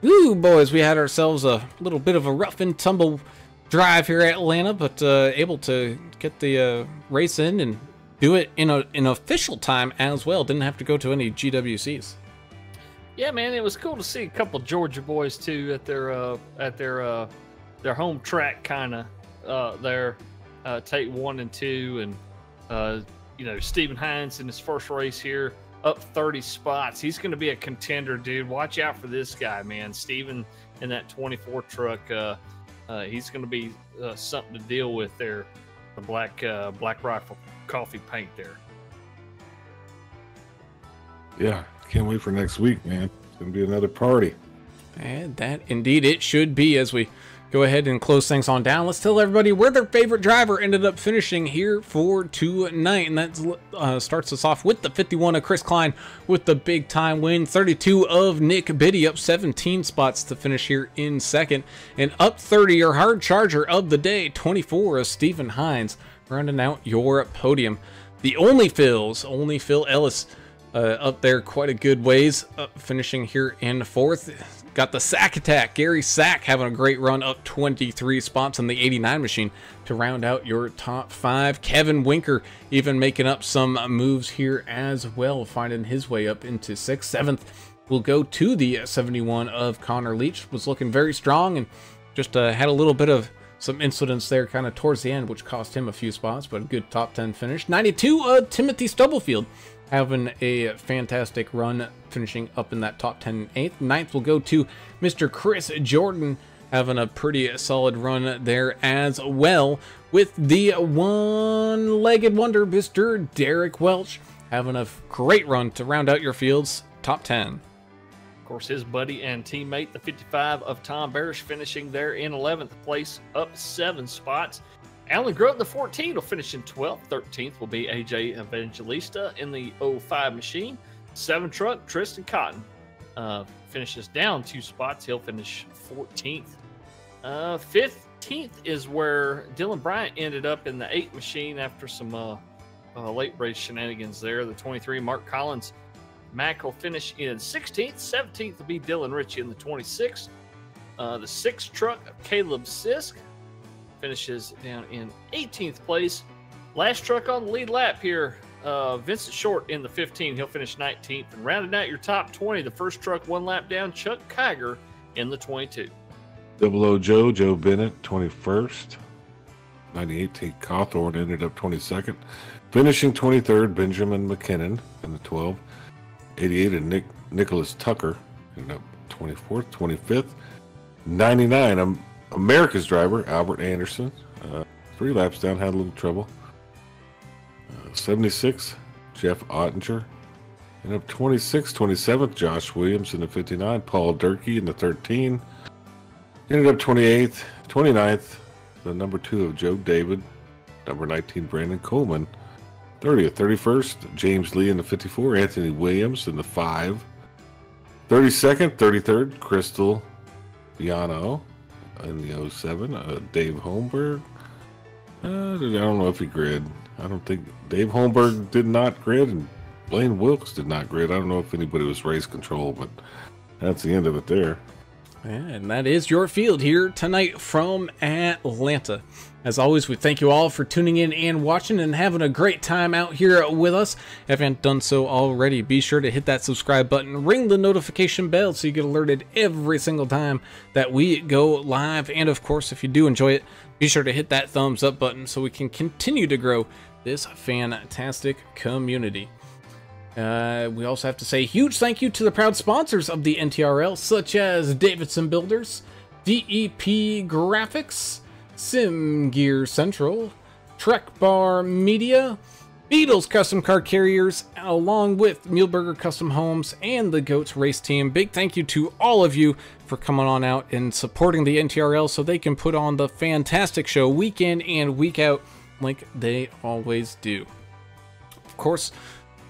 ooh, boys, we had ourselves a little bit of a rough and tumble drive here at Atlanta, but able to get the race in and do it in an official time as well. Didn't have to go to any GWCs. Yeah, man, it was cool to see a couple Georgia boys too at their home track, kind of there. Take 1 and 2, and Stephen Hines in his first race here, up 30 spots. He's going to be a contender, dude. Watch out for this guy, man. Stephen in that 24 truck. He's going to be something to deal with there. The Black Rifle coffee paint there. Yeah, can't wait for next week, man. It's gonna be another party. And that indeed it should be. As we go ahead and close things on down, let's tell everybody where their favorite driver ended up finishing here for tonight. And that starts us off with the 51 of Chris Klein with the big time win. 32 of Nick Biddy, up 17 spots to finish here in second. And up 30, your hard charger of the day, 24 of Stephen Hines, rounding out your podium. The only Phil Ellis up there quite a good ways, finishing here in fourth. Got the Sack Attack, Gary Sack, having a great run, up 23 spots on the 89 machine to round out your top 5. Kevin Winker even making up some moves here as well, finding his way up into 6th. 7th will go to the 71 of Connor Leach. Was looking very strong and just had a little bit of some incidents there kind of towards the end, which cost him a few spots, but a good top 10 finish. 92 of Timothy Stubblefield, having a fantastic run, finishing up in that top 10 8th. 9th will go to Mr. Chris Jordan, having a pretty solid run there as well, with the one-legged wonder, Mr. Derek Welch, having a great run to round out your field's top 10. Of course, his buddy and teammate, the 55 of Tom Barish, finishing there in 11th place, up 7 spots. Alan Grote, the 14, will finish in 12th. 13th will be AJ Evangelista in the 05 machine. 7 truck, Tristan Cotton finishes down 2 spots. He'll finish 14th. 15th is where Dylan Bryant ended up in the 8 machine after some late race shenanigans there. The 23, Mark Collins. Mac will finish in 16th. 17th will be Dylan Ritchie in the 26th. The 6 truck of Caleb Sisk finishes down in 18th place. Last truck on the lead lap here, Vincent Short in the 15. He'll finish 19th. And rounding out your top 20, the first truck 1 lap down, Chuck Kiger in the 22. Double O Joe Bennett, 21st. 98, Tate Cawthorn ended up 22nd. Finishing 23rd, Benjamin McKinnon in the 12. 88, and Nicholas Tucker ended up 24th. 25th. 99, America's driver, Albert Anderson. 3 laps down, had a little trouble. 76, Jeff Ottinger. And up 26th, 27th, Josh Williams in the 59. Paul Durkee in the 13. Ended up 28th, 29th, the number 2 of Joe David. Number 19, Brandon Coleman. 30th, 31st, James Lee in the 54. Anthony Williams in the 5. 32nd, 33rd, Crystal Biano in the 07. Dave Holmberg. I don't know if he grid. I don't think Dave Holmberg did not grid, and Blaine Wilkes did not grid. I don't know if anybody was race control, but that's the end of it there. And that is your field here tonight from Atlanta. As always, we thank you all for tuning in and watching and having a great time out here with us. If you haven't done so already, be sure to hit that subscribe button, ring the notification bell so you get alerted every single time that we go live. And of course, if you do enjoy it, be sure to hit that thumbs up button so we can continue to grow this fantastic community. We also have to say a huge thank you to the proud sponsors of the NTRL, such as Davidson Builders, DEP Graphics, Sim Gear Central, Trek Bar Media, Beadle's Custom Car Carriers, along with Muehlberger Custom Homes and the GOATS Race Team. Big thank you to all of you for coming on out and supporting the NTRL so they can put on the fantastic show week in and week out like they always do. Of course,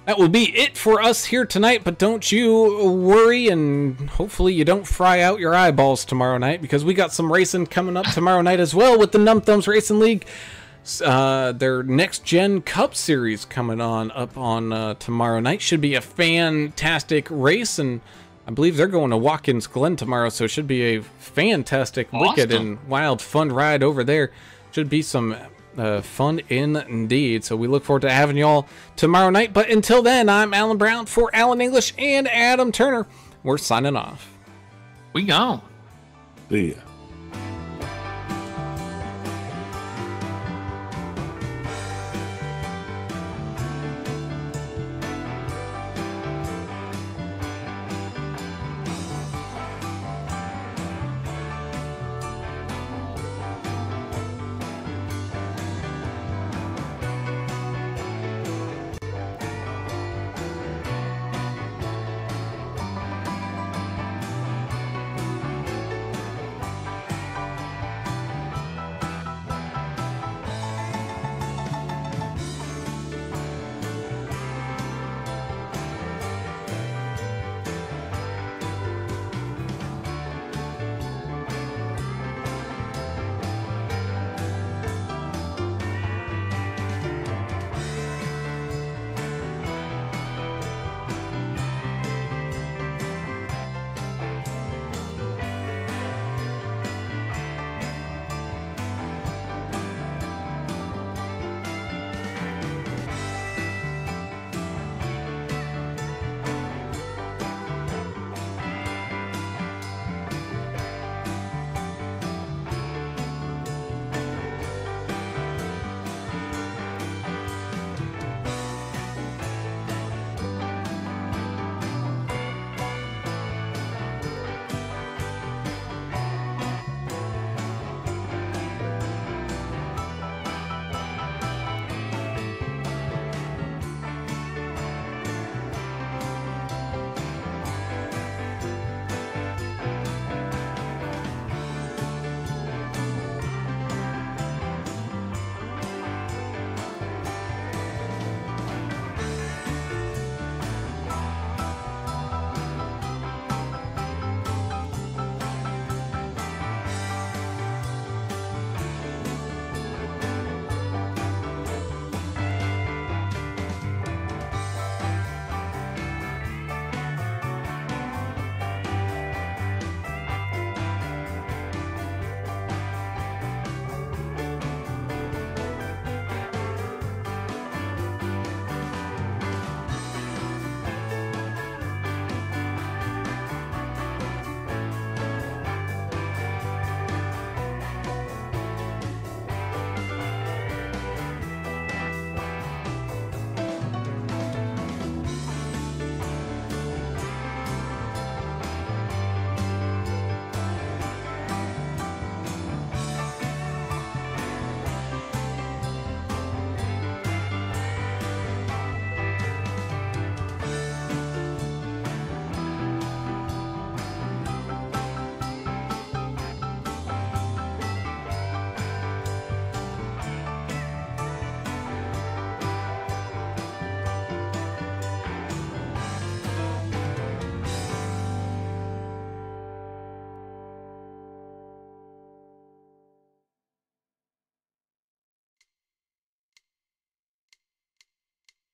that will be it for us here tonight, but don't you worry, and hopefully you don't fry out your eyeballs tomorrow night, because we got some racing coming up tomorrow night as well with the Numb Thumbs Racing League. Their Next Gen Cup Series coming on up on tomorrow night. Should be a fantastic race, and I believe they're going to Watkins Glen tomorrow, so it should be a fantastic wicked and wild fun ride over there. Should be some fun indeed. So we look forward to having you all tomorrow night. But until then, I'm Alan Brown for Alan English and Adam Turner. We're signing off. We gone. See ya.